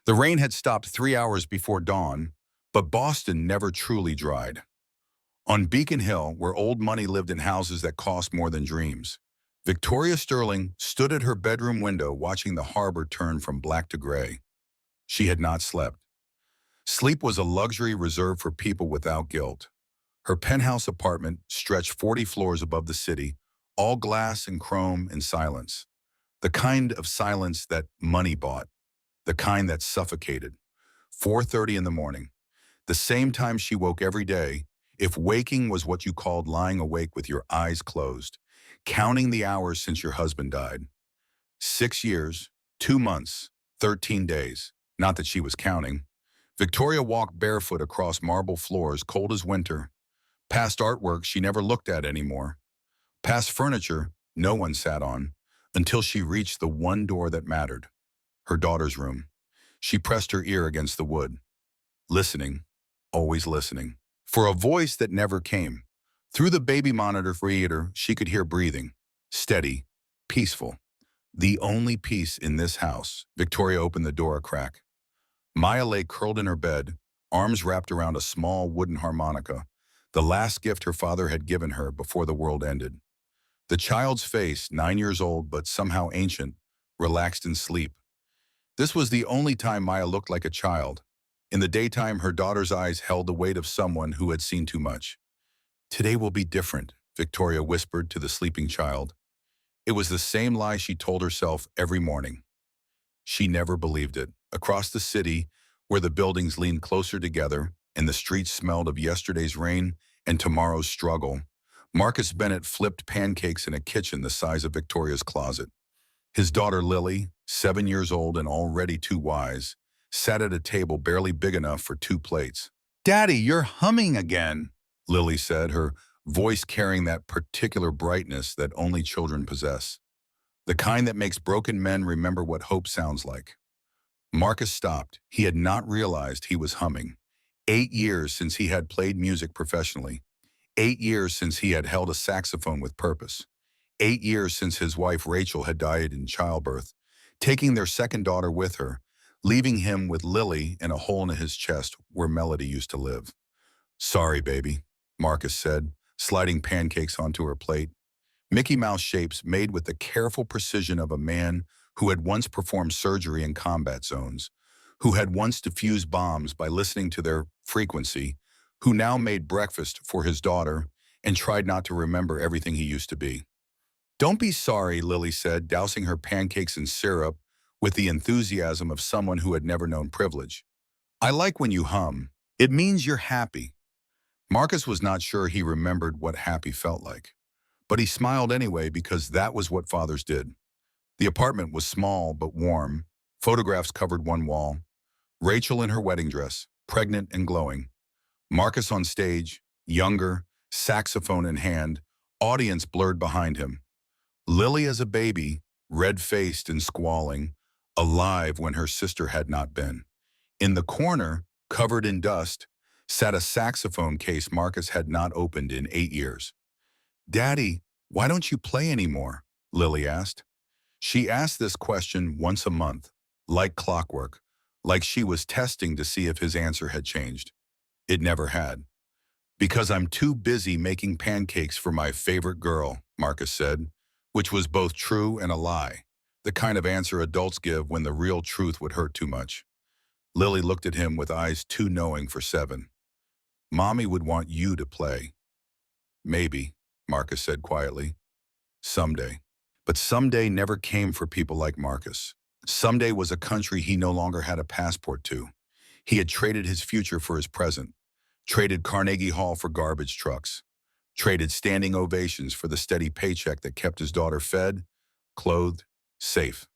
The rain had stopped 3 hours before dawn, but Boston never truly dried. On Beacon Hill, where old money lived in houses that cost more than dreams, Victoria Sterling stood at her bedroom window watching the harbor turn from black to gray. She had not slept. Sleep was a luxury reserved for people without guilt. Her penthouse apartment stretched 40 floors above the city, all glass and chrome and silence. The kind of silence that money bought, the kind that suffocated. 4:30 in the morning, the same time she woke every day, if waking was what you called lying awake with your eyes closed, counting the hours since your husband died. 6 years, 2 months, 13 days. Not that she was counting. Victoria walked barefoot across marble floors, cold as winter, past artwork she never looked at anymore, past furniture no one sat on, until she reached the one door that mattered, her daughter's room. She pressed her ear against the wood, listening, always listening, for a voice that never came. Through the baby monitor reader, she could hear breathing, steady, peaceful. The only peace in this house. Victoria opened the door a crack. Maya lay curled in her bed, arms wrapped around a small wooden harmonica, the last gift her father had given her before the world ended. The child's face, 9 years old but somehow ancient, relaxed in sleep. This was the only time Maya looked like a child. In the daytime, her daughter's eyes held the weight of someone who had seen too much. "Today will be different," Victoria whispered to the sleeping child. It was the same lie she told herself every morning. She never believed it. Across the city, where the buildings leaned closer together and the streets smelled of yesterday's rain and tomorrow's struggle, Marcus Bennett flipped pancakes in a kitchen the size of Victoria's closet. His daughter Lily, 7 years old and already too wise, sat at a table barely big enough for 2 plates. "Daddy, you're humming again," Lily said, her voice carrying that particular brightness that only children possess, the kind that makes broken men remember what hope sounds like. Marcus stopped. He had not realized he was humming. 8 years since he had played music professionally. 8 years since he had held a saxophone with purpose. 8 years since his wife Rachel had died in childbirth, taking their second daughter with her, leaving him with Lily in a hole in his chest where Melody used to live. "Sorry, baby," Marcus said, sliding pancakes onto her plate. Mickey Mouse shapes made with the careful precision of a man who had once performed surgery in combat zones, who had once defused bombs by listening to their frequency, who now made breakfast for his daughter and tried not to remember everything he used to be. "Don't be sorry," Lily said, dousing her pancakes in syrup with the enthusiasm of someone who had never known privilege. "I like when you hum. It means you're happy." Marcus was not sure he remembered what happy felt like, but he smiled anyway because that was what fathers did. The apartment was small but warm. Photographs covered one wall. Rachel in her wedding dress, pregnant and glowing. Marcus on stage, younger, saxophone in hand, audience blurred behind him. Lily as a baby, red-faced and squalling, alive when her sister had not been. In the corner, covered in dust, sat a saxophone case Marcus had not opened in 8 years. "Daddy, why don't you play anymore?" Lily asked. She asked this question once a month, like clockwork, like she was testing to see if his answer had changed. It never had. "Because I'm too busy making pancakes for my favorite girl," Marcus said, which was both true and a lie, the kind of answer adults give when the real truth would hurt too much. Lily looked at him with eyes too knowing for 7. "Mommy would want you to play." "Maybe," Marcus said quietly. "Someday." But someday never came for people like Marcus. Someday was a country he no longer had a passport to. He had traded his future for his present, traded Carnegie Hall for garbage trucks, traded standing ovations for the steady paycheck that kept his daughter fed, clothed, safe.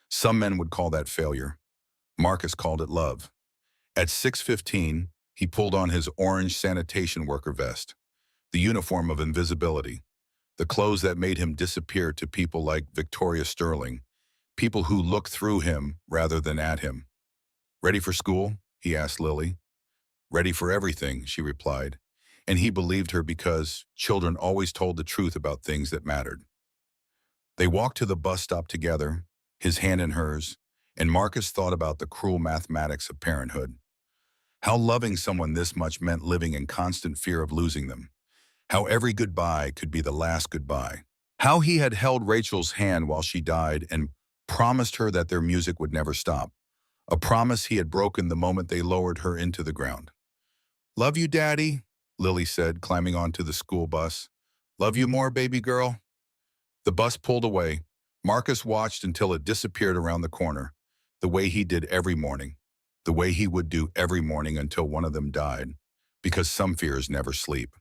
Some men would call that failure. Marcus called it love. At 6:15, he pulled on his orange sanitation worker vest, the uniform of invisibility, the clothes that made him disappear to people like Victoria Sterling, people who looked through him rather than at him. "Ready for school?" he asked Lily. "Ready for everything," she replied, and he believed her because children always told the truth about things that mattered. They walked to the bus stop together, his hand in hers, and Marcus thought about the cruel mathematics of parenthood. How loving someone this much meant living in constant fear of losing them. How every goodbye could be the last goodbye. How he had held Rachel's hand while she died and promised her that their music would never stop. A promise he had broken the moment they lowered her into the ground. "Love you, Daddy," Lily said, climbing onto the school bus. "Love you more, baby girl." The bus pulled away. Marcus watched until it disappeared around the corner, the way he did every morning, the way he would do every morning until one of them died, because some fears never sleep.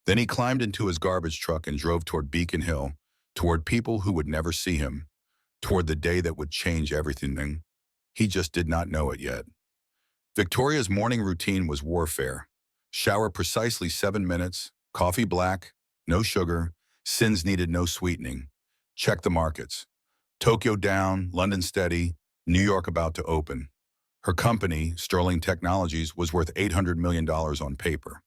Then he climbed into his garbage truck and drove toward Beacon Hill, toward people who would never see him, toward the day that would change everything. He just did not know it yet. Victoria's morning routine was warfare. Shower precisely 7 minutes, coffee black, no sugar, sins needed no sweetening. Check the markets. Tokyo down, London steady, New York about to open. Her company, Sterling Technologies, was worth $800 million on paper.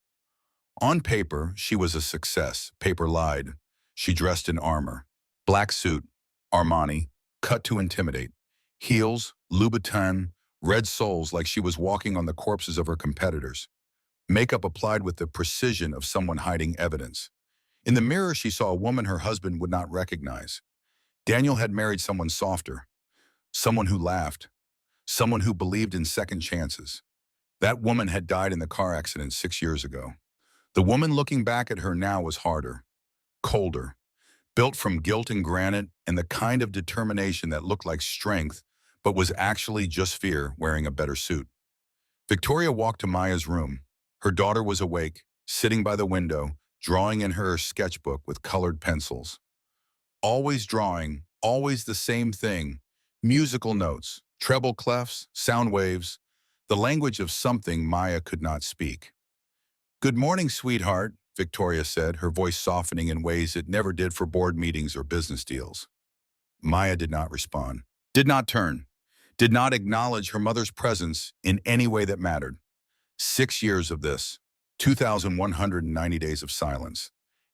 On paper, she was a success. Paper lied. She dressed in armor. Black suit, Armani, cut to intimidate. Heels, Louboutin, red soles like she was walking on the corpses of her competitors. Makeup applied with the precision of someone hiding evidence. In the mirror, she saw a woman her husband would not recognize. Daniel had married someone softer, someone who laughed, someone who believed in second chances. That woman had died in the car accident 6 years ago. The woman looking back at her now was harder, colder, built from guilt and granite and the kind of determination that looked like strength but was actually just fear wearing a better suit. Victoria walked to Maya's room. Her daughter was awake, sitting by the window, drawing in her sketchbook with colored pencils. Always drawing, always the same thing. Musical notes, treble clefs, sound waves, the language of something Maya could not speak. "Good morning, sweetheart," Victoria said, her voice softening in ways it never did for board meetings or business deals. Maya did not respond, did not turn, did not acknowledge her mother's presence in any way that mattered. 6 years of this, 2,190 days of silence.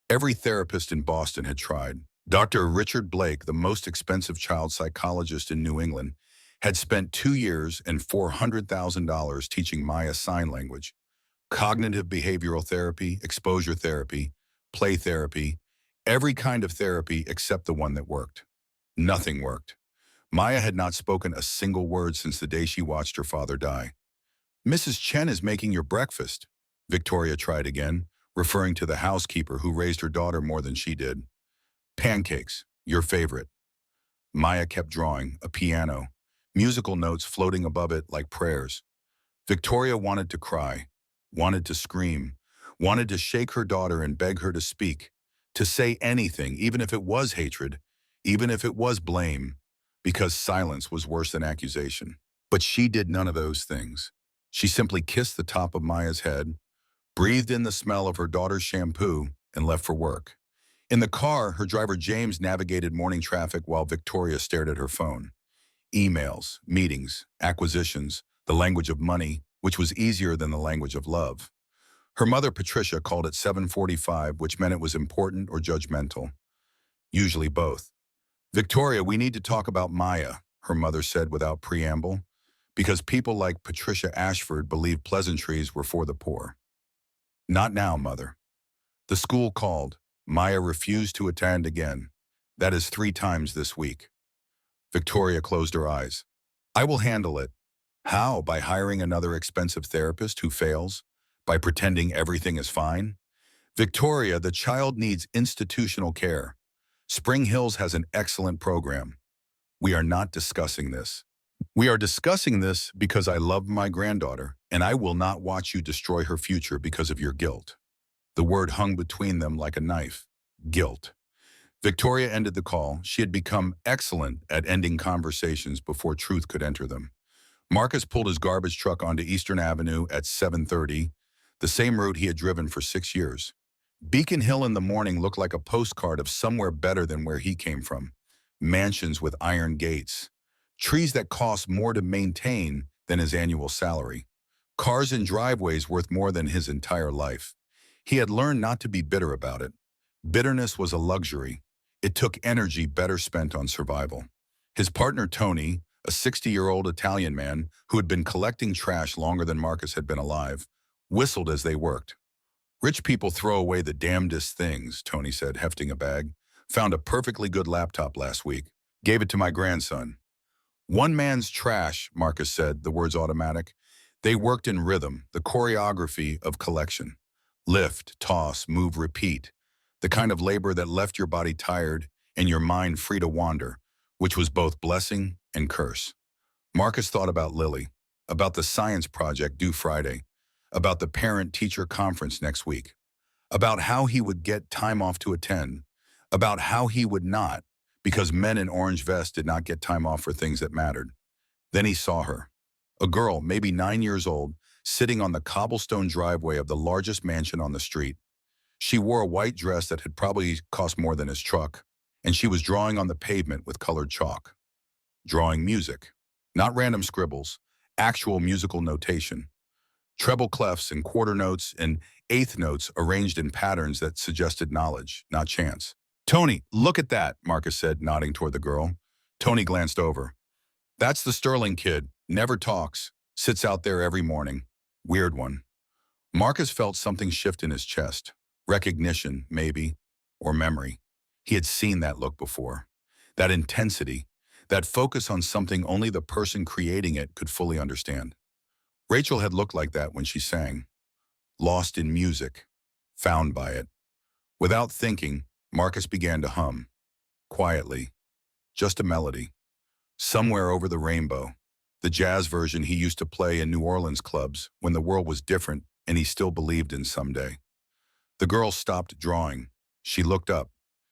Every therapist in Boston had tried. Dr. Richard Blake, the most expensive child psychologist in New England, had spent 2 years and $400,000 teaching Maya sign language, cognitive behavioral therapy, exposure therapy, play therapy, every kind of therapy except the one that worked. Nothing worked. Maya had not spoken a single word since the day she watched her father die. "Mrs. Chen is making your breakfast," Victoria tried again, referring to the housekeeper who raised her daughter more than she did. "Pancakes, your favorite." Maya kept drawing, a piano, musical notes floating above it like prayers. Victoria wanted to cry, wanted to scream, wanted to shake her daughter and beg her to speak, to say anything, even if it was hatred, even if it was blame, because silence was worse than accusation. But she did none of those things. She simply kissed the top of Maya's head, breathed in the smell of her daughter's shampoo, and left for work. In the car, her driver James navigated morning traffic while Victoria stared at her phone. Emails, meetings, acquisitions, the language of money, which was easier than the language of love. Her mother, Patricia, called at 7:45, which meant it was important or judgmental. Usually both. "Victoria, we need to talk about Maya," her mother said without preamble, because people like Patricia Ashford believed pleasantries were for the poor. "Not now, Mother." The school called. Maya refused to attend again. That is 3 times this week. Victoria closed her eyes. "I will handle it." How? By hiring another expensive therapist who fails? By pretending everything is fine? "Victoria, the child needs institutional care. Spring Hills has an excellent program. We are not discussing this. We are discussing this because I love my granddaughter, and I will not watch you destroy her future because of your guilt." The word hung between them like a knife. Guilt. Victoria ended the call. She had become excellent at ending conversations before truth could enter them. Marcus pulled his garbage truck onto Eastern Avenue at 7:30, the same route he had driven for 6 years. Beacon Hill in the morning looked like a postcard of somewhere better than where he came from. Mansions with iron gates. Trees that cost more to maintain than his annual salary. Cars and driveways worth more than his entire life. He had learned not to be bitter about it. Bitterness was a luxury. It took energy better spent on survival. His partner, Tony, a 60-year-old Italian man who had been collecting trash longer than Marcus had been alive, whistled as they worked. Rich people throw away the damnedest things, Tony said, hefting a bag. Found a perfectly good laptop last week. Gave it to my grandson. One man's trash, Marcus said, the words automatic. They worked in rhythm, the choreography of collection. Lift, toss, move, repeat. The kind of labor that left your body tired and your mind free to wander, which was both blessing and curse. Marcus thought about Lily, about the science project due Friday, about the parent-teacher conference next week, about how he would get time off to attend, about how he would not, because men in orange vests did not get time off for things that mattered. Then he saw her, a girl, maybe 9 years old, sitting on the cobblestone driveway of the largest mansion on the street. She wore a white dress that had probably cost more than his truck, and she was drawing on the pavement with colored chalk. Drawing music, not random scribbles, actual musical notation. Treble clefs and quarter notes and eighth notes arranged in patterns that suggested knowledge, not chance. Tony, look at that, Marcus said, nodding toward the girl. Tony glanced over. That's the Sterling kid, never talks, sits out there every morning. Weird one. Marcus felt something shift in his chest. Recognition, maybe, or memory. He had seen that look before. That intensity, that focus on something only the person creating it could fully understand. Rachel had looked like that when she sang. Lost in music, found by it. Without thinking, Marcus began to hum. Quietly. Just a melody. Somewhere over the rainbow. The jazz version he used to play in New Orleans clubs when the world was different and he still believed in someday. The girl stopped drawing. She looked up,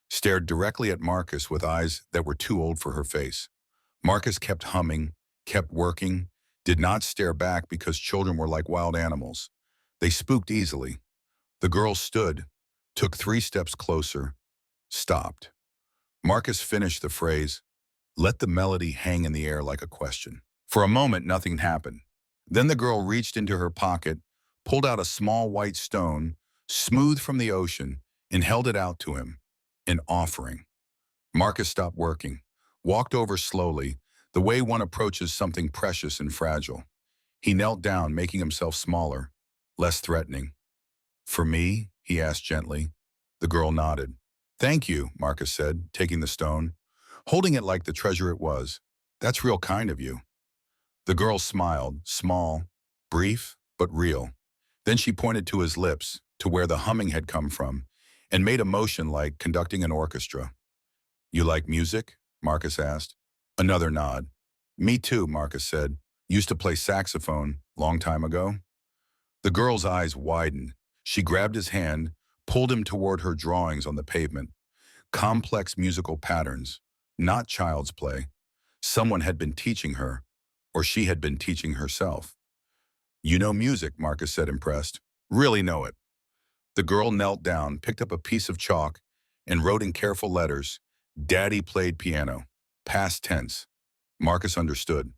stared directly at Marcus with eyes that were too old for her face. Marcus kept humming, kept working, did not stare back because children were like wild animals. They spooked easily. The girl stood, took 3 steps closer, stopped. Marcus finished the phrase, let the melody hang in the air like a question. For a moment, nothing happened. Then the girl reached into her pocket, pulled out a small white stone, smooth from the ocean, and held it out to him, an offering. Marcus stopped working, walked over slowly, the way one approaches something precious and fragile. He knelt down, making himself smaller, less threatening. For me? He asked gently. The girl nodded. Thank you, Marcus said, taking the stone, holding it like the treasure it was. That's real kind of you. The girl smiled, small, brief, but real. Then she pointed to his lips, to where the humming had come from, and made a motion like conducting an orchestra. You like music? Marcus asked. Another nod. Me too, Marcus said. Used to play saxophone, long time ago. The girl's eyes widened. She grabbed his hand, pulled him toward her drawings on the pavement. Complex musical patterns, not child's play. Someone had been teaching her, or she had been teaching herself. You know music, Marcus said, impressed. Really know it. The girl knelt down, picked up a piece of chalk, and wrote in careful letters, Daddy played piano, past tense. Marcus understood.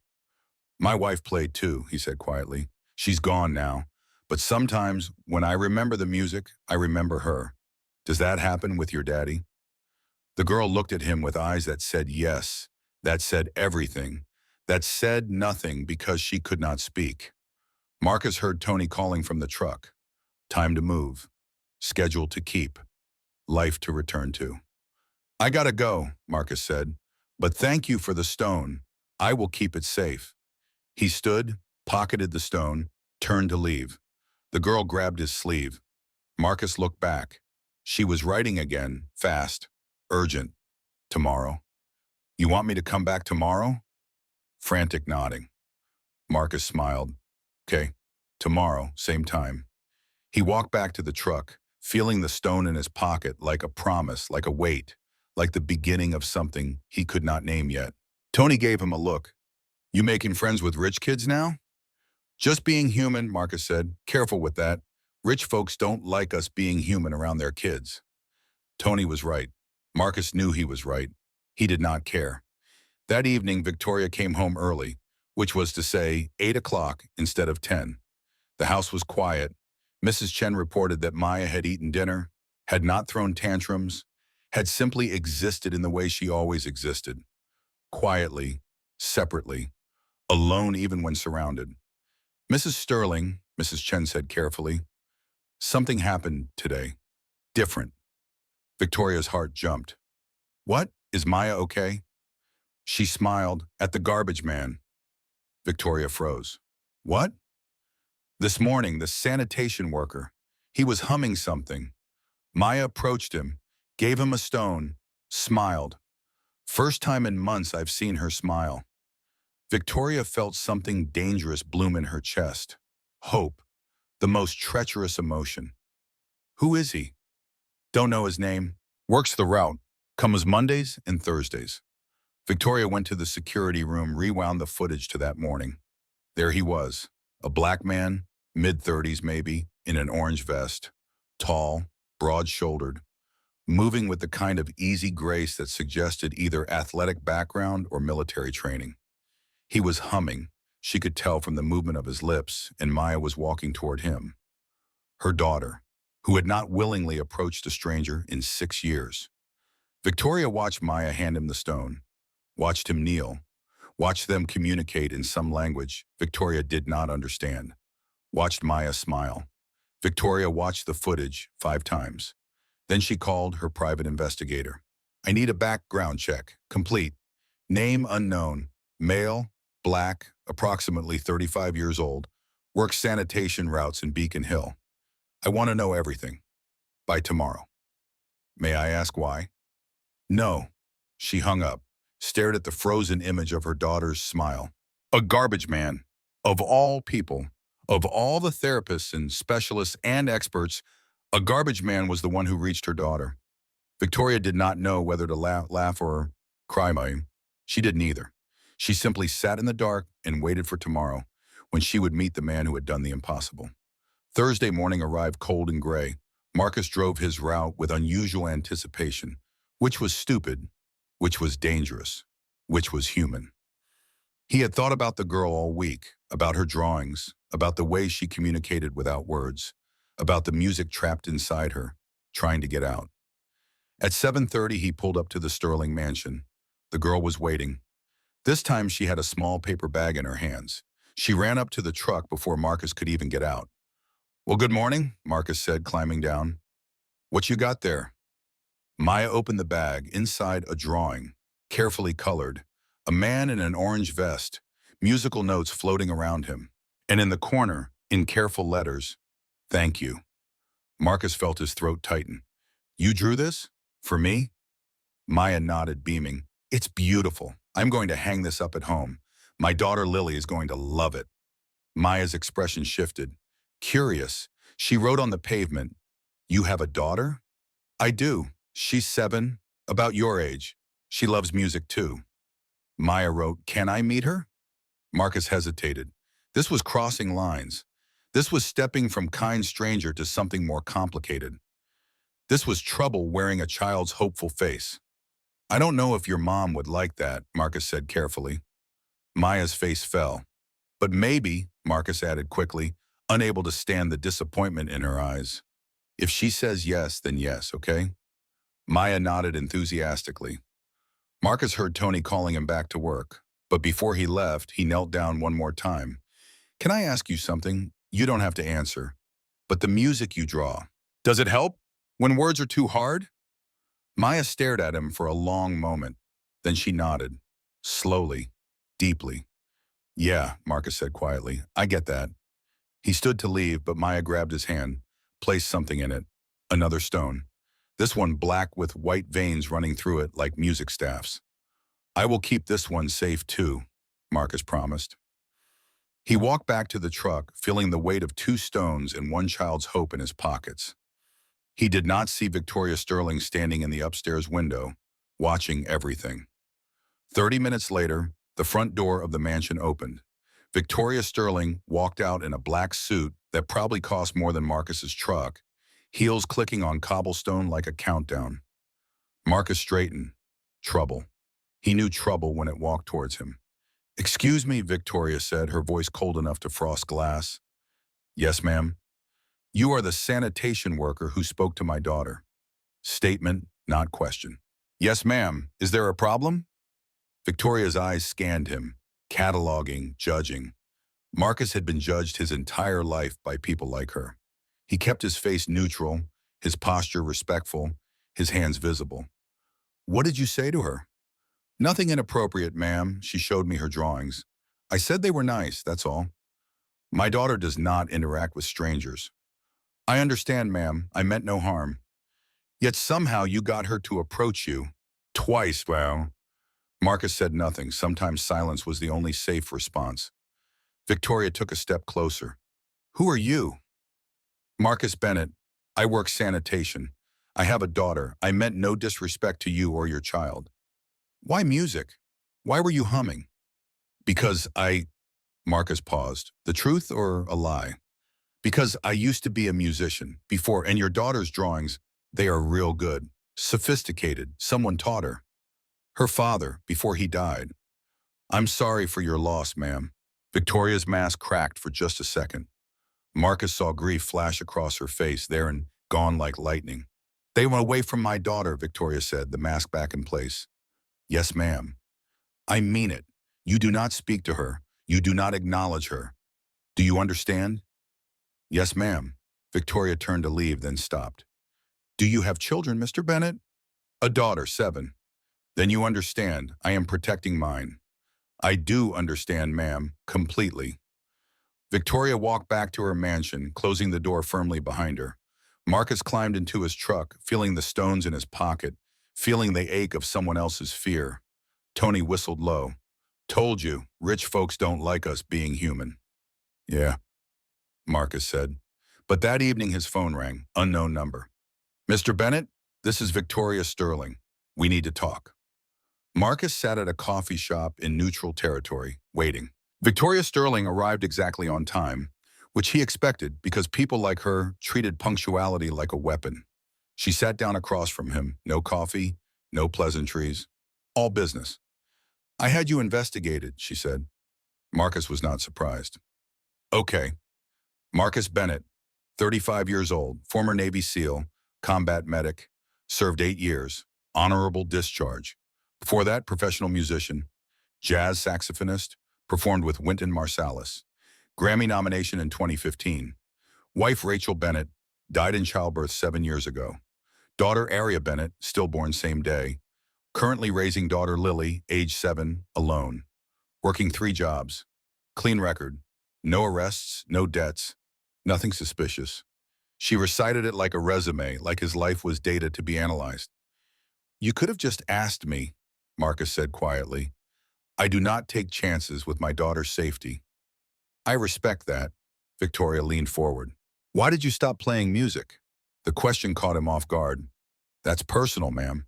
My wife played too, he said quietly. She's gone now, but sometimes when I remember the music, I remember her. Does that happen with your daddy? The girl looked at him with eyes that said yes, that said everything, that said nothing because she could not speak. Marcus heard Tony calling from the truck. Time to move. Schedule to keep. Life to return to. I gotta go, Marcus said, but thank you for the stone. I will keep it safe. He stood, pocketed the stone, turned to leave. The girl grabbed his sleeve. Marcus looked back. She was writing again, fast, urgent. Tomorrow. You want me to come back tomorrow? Frantic nodding. Marcus smiled. Okay, tomorrow, same time. He walked back to the truck, feeling the stone in his pocket like a promise, like a weight, like the beginning of something he could not name yet. Tony gave him a look. You making friends with rich kids now? Just being human, Marcus said. Careful with that. Rich folks don't like us being human around their kids. Tony was right. Marcus knew he was right. He did not care. That evening, Victoria came home early, which was to say 8 o'clock instead of 10. The house was quiet. Mrs. Chen reported that Maya had eaten dinner, had not thrown tantrums, had simply existed in the way she always existed. Quietly, separately, alone even when surrounded. Mrs. Sterling, Mrs. Chen said carefully, something happened today. Different. Victoria's heart jumped. What? Is Maya okay? She smiled at the garbage man. Victoria froze. What? This morning, the sanitation worker. He was humming something. Maya approached him, gave him a stone, smiled. First time in months I've seen her smile. Victoria felt something dangerous bloom in her chest. Hope, the most treacherous emotion. Who is he? Don't know his name. Works the route. Comes Mondays and Thursdays. Victoria went to the security room, rewound the footage to that morning. There he was, a black man, mid-30s maybe, in an orange vest, tall, broad-shouldered, moving with the kind of easy grace that suggested either athletic background or military training. He was humming, she could tell from the movement of his lips, and Maya was walking toward him. Her daughter, who had not willingly approached a stranger in 6 years. Victoria watched Maya hand him the stone, watched him kneel, watched them communicate in some language Victoria did not understand, watched Maya smile. Victoria watched the footage 5 times. Then she called her private investigator. I need a background check, complete. Name unknown, male, black, approximately 35 years old, works sanitation routes in Beacon Hill. I want to know everything. By tomorrow. May I ask why? No. She hung up, stared at the frozen image of her daughter's smile. A garbage man. Of all people, of all the therapists and specialists and experts, a garbage man was the one who reached her daughter. Victoria did not know whether to laugh or cry. She didn't either. She simply sat in the dark and waited for tomorrow, when she would meet the man who had done the impossible. Thursday morning arrived cold and gray. Marcus drove his route with unusual anticipation, which was stupid, which was dangerous, which was human. He had thought about the girl all week, about her drawings, about the way she communicated without words, about the music trapped inside her, trying to get out. At 7:30, he pulled up to the Sterling mansion. The girl was waiting. This time she had a small paper bag in her hands. She ran up to the truck before Marcus could even get out. Well, good morning, Marcus said, climbing down. What you got there? Maya opened the bag. Inside, a drawing, carefully colored. A man in an orange vest, musical notes floating around him. And in the corner, in careful letters, thank you. Marcus felt his throat tighten. You drew this? For me? Maya nodded, beaming. It's beautiful. I'm going to hang this up at home. My daughter Lily is going to love it. Maya's expression shifted. Curious, she wrote on the pavement, You have a daughter? I do. She's 7, about your age. She loves music too. Maya wrote, Can I meet her? Marcus hesitated. This was crossing lines. This was stepping from kind stranger to something more complicated. This was trouble wearing a child's hopeful face. I don't know if your mom would like that, Marcus said carefully. Maya's face fell. But maybe, Marcus added quickly, unable to stand the disappointment in her eyes. If she says yes, then yes, okay? Maya nodded enthusiastically. Marcus heard Tony calling him back to work, but before he left, he knelt down one more time. Can I ask you something? You don't have to answer. But the music you draw, does it help when words are too hard? Maya stared at him for a long moment. Then she nodded, slowly, deeply. Yeah, Marcus said quietly, I get that. He stood to leave, but Maya grabbed his hand, placed something in it, another stone. This one black with white veins running through it like music staffs. I will keep this one safe too, Marcus promised. He walked back to the truck, feeling the weight of 2 stones and one child's hope in his pockets. He did not see Victoria Sterling standing in the upstairs window, watching everything. 30 minutes later, the front door of the mansion opened. Victoria Sterling walked out in a black suit that probably cost more than Marcus's truck, heels clicking on cobblestone like a countdown. Marcus straightened. Trouble. He knew trouble when it walked towards him. Excuse me, Victoria said, her voice cold enough to frost glass. Yes, ma'am. You are the sanitation worker who spoke to my daughter. Statement, not question. Yes, ma'am. Is there a problem? Victoria's eyes scanned him, cataloging, judging. Marcus had been judged his entire life by people like her. He kept his face neutral, his posture respectful, his hands visible. What did you say to her? Nothing inappropriate, ma'am. She showed me her drawings. I said they were nice, that's all. My daughter does not interact with strangers. I understand, ma'am. I meant no harm. Yet somehow you got her to approach you. Twice, wow. Marcus said nothing. Sometimes silence was the only safe response. Victoria took a step closer. Who are you? Marcus Bennett. I work sanitation. I have a daughter. I meant no disrespect to you or your child. Why music? Why were you humming? Because Marcus paused. The truth or a lie? Because I used to be a musician before, and your daughter's drawings, they are real good. Sophisticated. Someone taught her. Her father, before he died. I'm sorry for your loss, ma'am. Victoria's mask cracked for just a second. Marcus saw grief flash across her face, there and gone like lightning. They went away from my daughter, Victoria said, the mask back in place. Yes, ma'am. I mean it. You do not speak to her. You do not acknowledge her. Do you understand? Yes, ma'am. Victoria turned to leave, then stopped. Do you have children, Mr. Bennett? A daughter, 7. Then you understand. I am protecting mine. I do understand, ma'am, completely. Victoria walked back to her mansion, closing the door firmly behind her. Marcus climbed into his truck, feeling the stones in his pocket, feeling the ache of someone else's fear. Tony whistled low. Told you, rich folks don't like us being human. Yeah, Marcus said. But that evening his phone rang, unknown number. Mr. Bennett, this is Victoria Sterling. We need to talk. Marcus sat at a coffee shop in neutral territory, waiting. Victoria Sterling arrived exactly on time, which he expected because people like her treated punctuality like a weapon. She sat down across from him, no coffee, no pleasantries, all business. I had you investigated, she said. Marcus was not surprised. Okay. Marcus Bennett, 35 years old, former Navy SEAL, combat medic, served 8 years, honorable discharge. Before that, professional musician, jazz saxophonist, performed with Wynton Marsalis. Grammy nomination in 2015. Wife Rachel Bennett, died in childbirth 7 years ago. Daughter Aria Bennett, stillborn same day. Currently raising daughter Lily, age 7, alone. Working 3 jobs. Clean record. No arrests, no debts. Nothing suspicious. She recited it like a resume, like his life was data to be analyzed. You could have just asked me, Marcus said quietly. I do not take chances with my daughter's safety. I respect that. Victoria leaned forward. Why did you stop playing music? The question caught him off guard. That's personal, ma'am.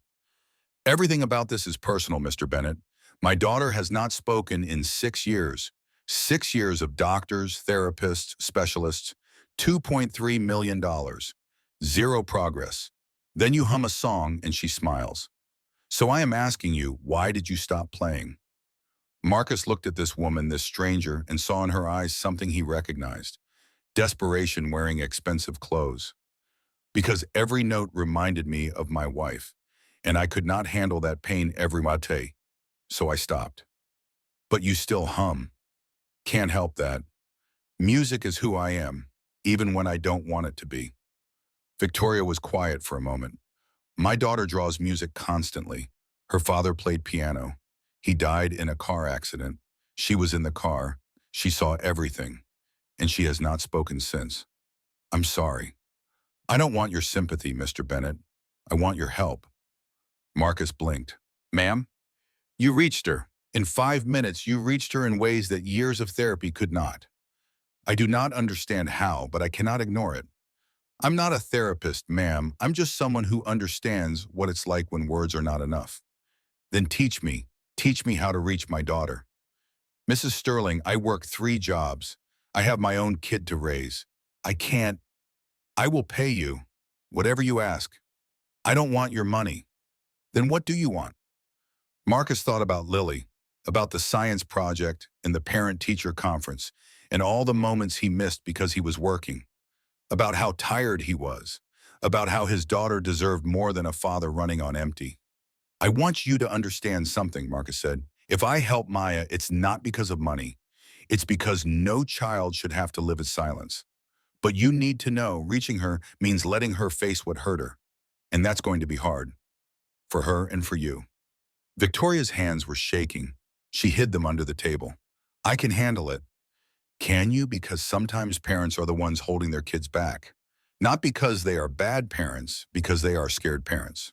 Everything about this is personal, Mr. Bennett. My daughter has not spoken in 6 years. 6 years of doctors, therapists, specialists, $2.3 million. Zero progress. Then you hum a song and she smiles. So I am asking you, why did you stop playing? Marcus looked at this woman, this stranger, and saw in her eyes something he recognized. Desperation wearing expensive clothes. Because every note reminded me of my wife, and I could not handle that pain every mate. So I stopped. But you still hum. Can't help that. Music is who I am, even when I don't want it to be. Victoria was quiet for a moment. My daughter draws music constantly. Her father played piano. He died in a car accident. She was in the car. She saw everything. And she has not spoken since. I'm sorry. I don't want your sympathy, Mr. Bennett. I want your help. Marcus blinked. Ma'am? You reached her. In 5 minutes, you reached her in ways that years of therapy could not. I do not understand how, but I cannot ignore it. I'm not a therapist, ma'am. I'm just someone who understands what it's like when words are not enough. Then teach me how to reach my daughter. Mrs. Sterling, I work 3 jobs. I have my own kid to raise. I will pay you, whatever you ask. I don't want your money. Then what do you want? Marcus thought about Lily, about the science project and the parent-teacher conference, and all the moments he missed because he was working, about how tired he was, about how his daughter deserved more than a father running on empty. I want you to understand something, Marcus said. If I help Maya, it's not because of money. It's because no child should have to live in silence. But you need to know reaching her means letting her face what hurt her. And that's going to be hard. For her and for you. Victoria's hands were shaking. She hid them under the table. I can handle it. Can you? Because sometimes parents are the ones holding their kids back. Not because they are bad parents, because they are scared parents.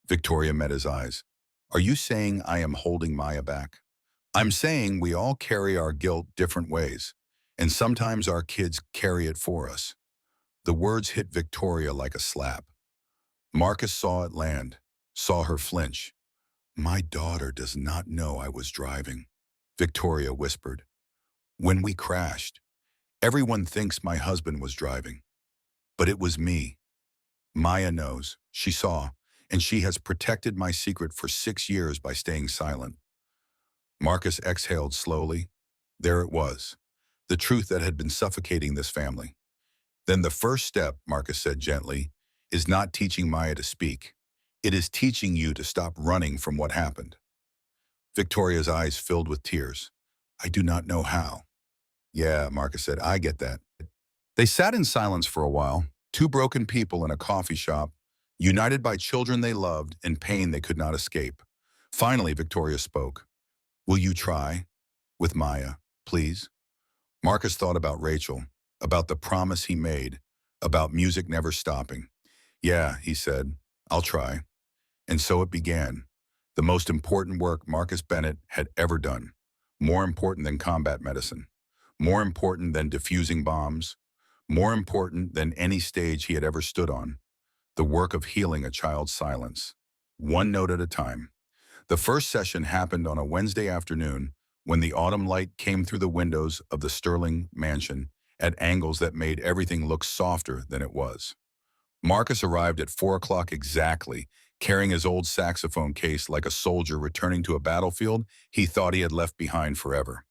Victoria met his eyes. Are you saying I am holding Maya back? I'm saying we all carry our guilt different ways, and sometimes our kids carry it for us. The words hit Victoria like a slap. Marcus saw it land, saw her flinch. My daughter does not know I was driving, Victoria whispered. When we crashed, everyone thinks my husband was driving, but it was me. Maya knows, she saw, and she has protected my secret for 6 years by staying silent. Marcus exhaled slowly. There it was, the truth that had been suffocating this family. Then the first step, Marcus said gently, is not teaching Maya to speak. It is teaching you to stop running from what happened. Victoria's eyes filled with tears. I do not know how. Yeah, Marcus said, I get that. They sat in silence for a while, two broken people in a coffee shop, united by children they loved and pain they could not escape. Finally, Victoria spoke. Will you try? With Maya, please? Marcus thought about Rachel, about the promise he made, about music never stopping. Yeah, he said, I'll try. And so it began. The most important work Marcus Bennett had ever done. More important than combat medicine. More important than defusing bombs. More important than any stage he had ever stood on. The work of healing a child's silence. One note at a time. The first session happened on a Wednesday afternoon when the autumn light came through the windows of the Sterling mansion at angles that made everything look softer than it was. Marcus arrived at 4 o'clock exactly, carrying his old saxophone case like a soldier returning to a battlefield he thought he had left behind forever.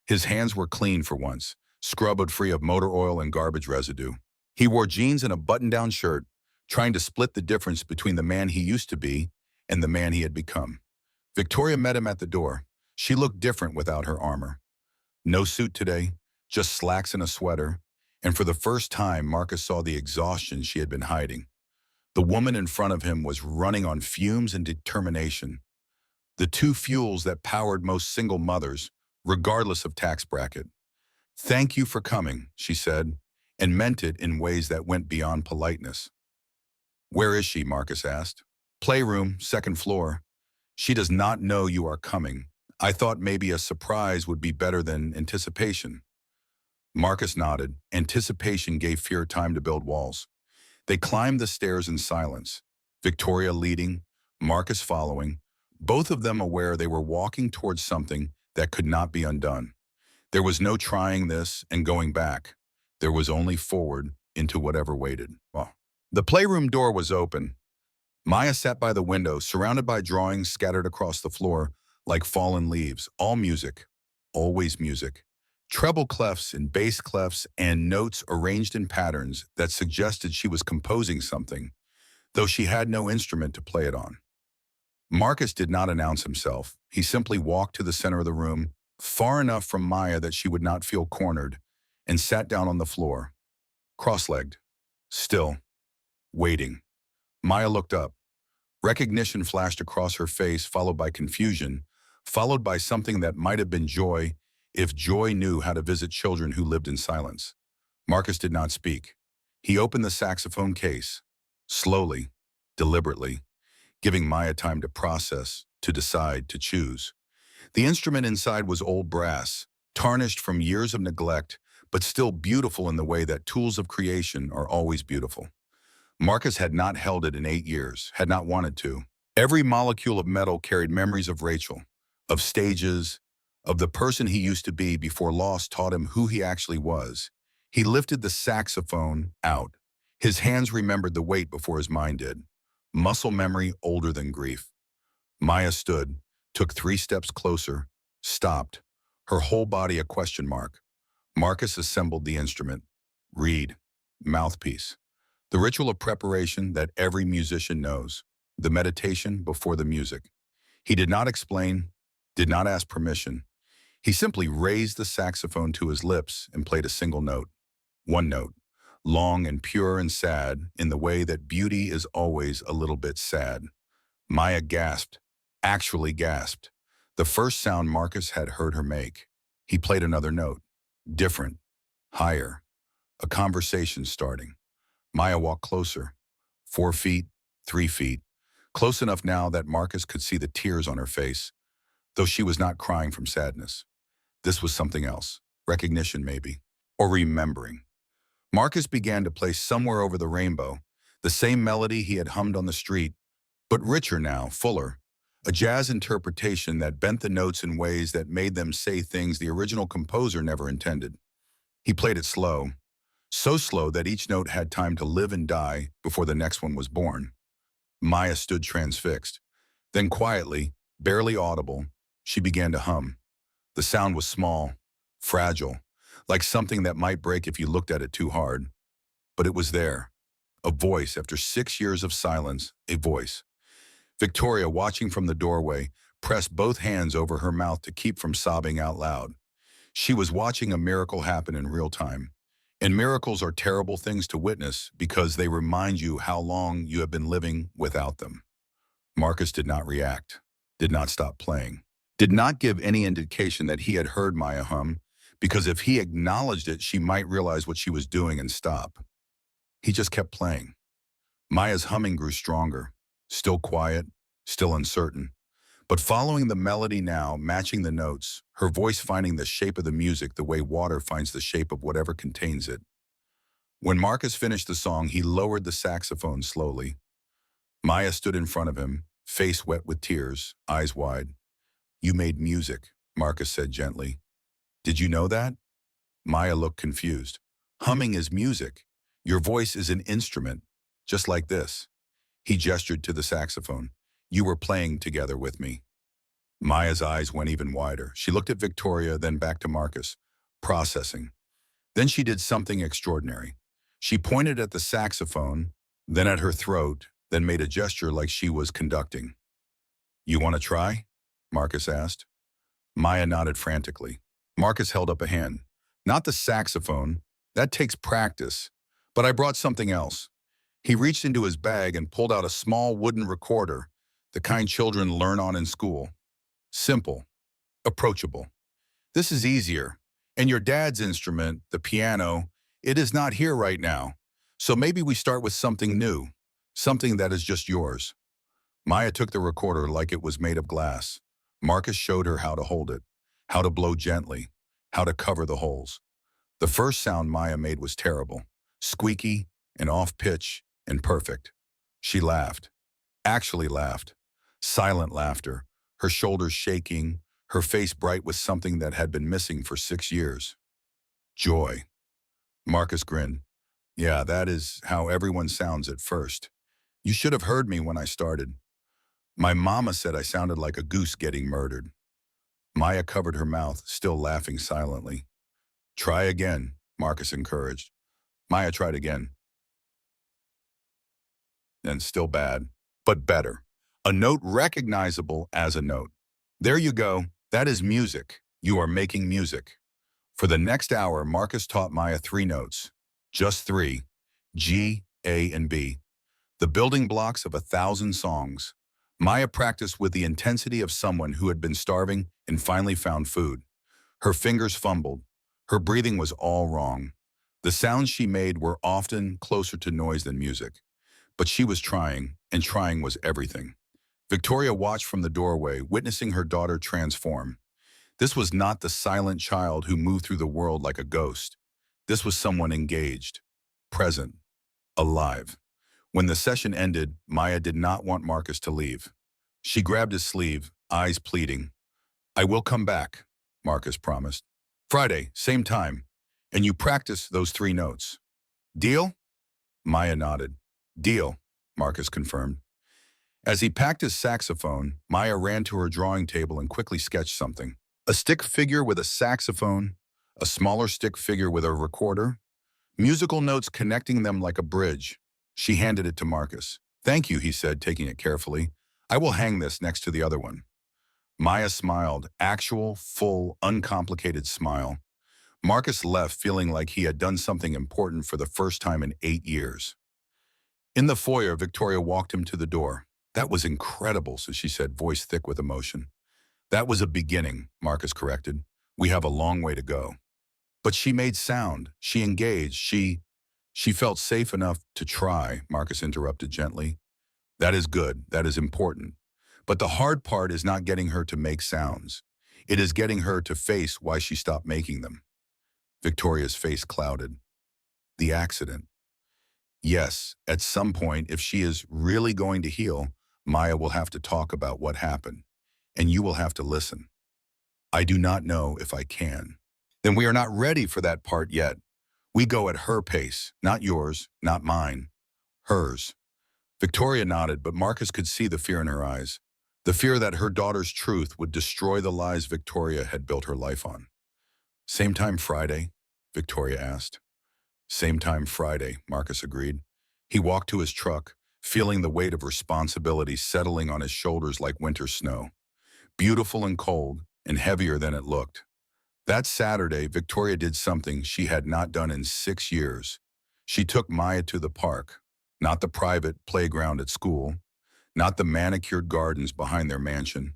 His hands were clean for once, scrubbed free of motor oil and garbage residue. He wore jeans and a button-down shirt, trying to split the difference between the man he used to be and the man he had become. Victoria met him at the door. She looked different without her armor. No suit today, just slacks and a sweater, and for the first time Marcus saw the exhaustion she had been hiding. The woman in front of him was running on fumes and determination, the two fuels that powered most single mothers, regardless of tax bracket. Thank you for coming, she said, and meant it in ways that went beyond politeness. Where is she? Marcus asked. Playroom, second floor. She does not know you are coming. I thought maybe a surprise would be better than anticipation. Marcus nodded. Anticipation gave fear time to build walls. They climbed the stairs in silence, Victoria leading, Marcus following, both of them aware they were walking towards something that could not be undone. There was no trying this and going back. There was only forward into whatever waited. Well, the playroom door was open. Maya sat by the window, surrounded by drawings scattered across the floor like fallen leaves, all music, always music. Treble clefs and bass clefs and notes arranged in patterns that suggested she was composing something, though she had no instrument to play it on. Marcus did not announce himself. He simply walked to the center of the room, far enough from Maya that she would not feel cornered, and sat down on the floor, cross-legged, still, waiting. Maya looked up. Recognition flashed across her face, followed by confusion, followed by something that might have been joy if joy knew how to visit children who lived in silence. Marcus did not speak. He opened the saxophone case, slowly, deliberately, giving Maya time to process, to decide, to choose. The instrument inside was old brass, tarnished from years of neglect, but still beautiful in the way that tools of creation are always beautiful. Marcus had not held it in 8 years, had not wanted to. Every molecule of metal carried memories of Rachel, of stages, of the person he used to be before loss taught him who he actually was. He lifted the saxophone out. His hands remembered the weight before his mind did. Muscle memory older than grief. Maya stood, took 3 steps closer, stopped, her whole body a question mark. Marcus assembled the instrument. Reed, mouthpiece. The ritual of preparation that every musician knows. The meditation before the music. He did not explain, did not ask permission. He simply raised the saxophone to his lips and played a single note. One note, long and pure and sad in the way that beauty is always a little bit sad. Maya gasped, actually gasped. The first sound Marcus had heard her make. He played another note, different, higher. A conversation starting. Maya walked closer, 4 feet, 3 feet, close enough now that Marcus could see the tears on her face, though she was not crying from sadness. This was something else, recognition maybe, or remembering. Marcus began to play Somewhere Over the Rainbow, the same melody he had hummed on the street, but richer now, fuller, a jazz interpretation that bent the notes in ways that made them say things the original composer never intended. He played it slow, so slow that each note had time to live and die before the next one was born. Maya stood transfixed. Then quietly, barely audible, she began to hum. The sound was small, fragile, like something that might break if you looked at it too hard. But it was there. A voice after 6 years of silence, a voice. Victoria, watching from the doorway, pressed both hands over her mouth to keep from sobbing out loud. She was watching a miracle happen in real time. And miracles are terrible things to witness because they remind you how long you have been living without them. Marcus did not react, did not stop playing, did not give any indication that he had heard Maya hum, because if he acknowledged it, she might realize what she was doing and stop. He just kept playing. Maya's humming grew stronger, still quiet, still uncertain, but following the melody now, matching the notes, her voice finding the shape of the music the way water finds the shape of whatever contains it. When Marcus finished the song, he lowered the saxophone slowly. Maya stood in front of him, face wet with tears, eyes wide. "You made music," Marcus said gently. "Did you know that?" Maya looked confused. "Humming is music. Your voice is an instrument, just like this." He gestured to the saxophone. "You were playing together with me." Maya's eyes went even wider. She looked at Victoria, then back to Marcus, processing. Then she did something extraordinary. She pointed at the saxophone, then at her throat, then made a gesture like she was conducting. "You want to try?" Marcus asked. Maya nodded frantically. Marcus held up a hand. "Not the saxophone. That takes practice. But I brought something else." He reached into his bag and pulled out a small wooden recorder, the kind children learn on in school. Simple, approachable. "This is easier. And your dad's instrument, the piano, it is not here right now. So maybe we start with something new, something that is just yours." Maya took the recorder like it was made of glass. Marcus showed her how to hold it, how to blow gently, how to cover the holes. The first sound Maya made was terrible, squeaky and off-pitch and perfect. She laughed, actually laughed, silent laughter, her shoulders shaking, her face bright with something that had been missing for 6 years. Joy. Marcus grinned. "Yeah, that is how everyone sounds at first. You should have heard me when I started. My mama said I sounded like a goose getting murdered." Maya covered her mouth, still laughing silently. "Try again," Marcus encouraged. Maya tried again. And still bad, but better. A note recognizable as a note. "There you go. That is music. You are making music." For the next hour, Marcus taught Maya 3 notes. Just 3. G, A, and B. The building blocks of 1,000 songs. Maya practiced with the intensity of someone who had been starving and finally found food. Her fingers fumbled. Her breathing was all wrong. The sounds she made were often closer to noise than music. But she was trying, and trying was everything. Victoria watched from the doorway, witnessing her daughter transform. This was not the silent child who moved through the world like a ghost. This was someone engaged, present, alive. When the session ended, Maya did not want Marcus to leave. She grabbed his sleeve, eyes pleading. "I will come back," Marcus promised. "Friday, same time. And you practice those 3 notes. Deal?" Maya nodded. "Deal," Marcus confirmed. As he packed his saxophone, Maya ran to her drawing table and quickly sketched something. A stick figure with a saxophone, a smaller stick figure with a recorder, musical notes connecting them like a bridge. She handed it to Marcus. "Thank you," he said, taking it carefully. "I will hang this next to the other one." Maya smiled, actual, full, uncomplicated smile. Marcus left feeling like he had done something important for the first time in 8 years. In the foyer, Victoria walked him to the door. That was incredible, so she said, voice thick with emotion. That was a beginning, Marcus corrected. We have a long way to go. But she made sound. She engaged. She felt safe enough to try, Marcus interrupted gently. That is good. That is important. But the hard part is not getting her to make sounds. It is getting her to face why she stopped making them. Victoria's face clouded. The accident. Yes, at some point, if she is really going to heal, Maya will have to talk about what happened, and you will have to listen. I do not know if I can. Then we are not ready for that part yet. We go at her pace, not yours, not mine, hers. Victoria nodded, but Marcus could see the fear in her eyes. The fear that her daughter's truth would destroy the lies Victoria had built her life on. Same time Friday? Victoria asked. Same time Friday, Marcus agreed. He walked to his truck, feeling the weight of responsibility settling on his shoulders like winter snow. Beautiful and cold, and heavier than it looked. That Saturday, Victoria did something she had not done in 6 years. She took Maya to the park, not the private playground at school, not the manicured gardens behind their mansion,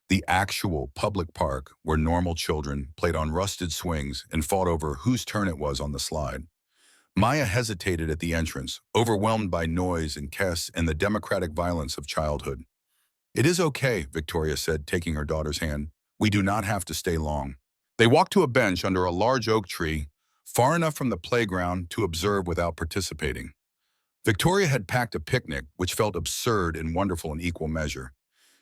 the actual public park where normal children played on rusted swings and fought over whose turn it was on the slide. Maya hesitated at the entrance, overwhelmed by noise and guests and the democratic violence of childhood. It is okay, Victoria said, taking her daughter's hand. We do not have to stay long. They walked to a bench under a large oak tree, far enough from the playground to observe without participating. Victoria had packed a picnic, which felt absurd and wonderful in equal measure.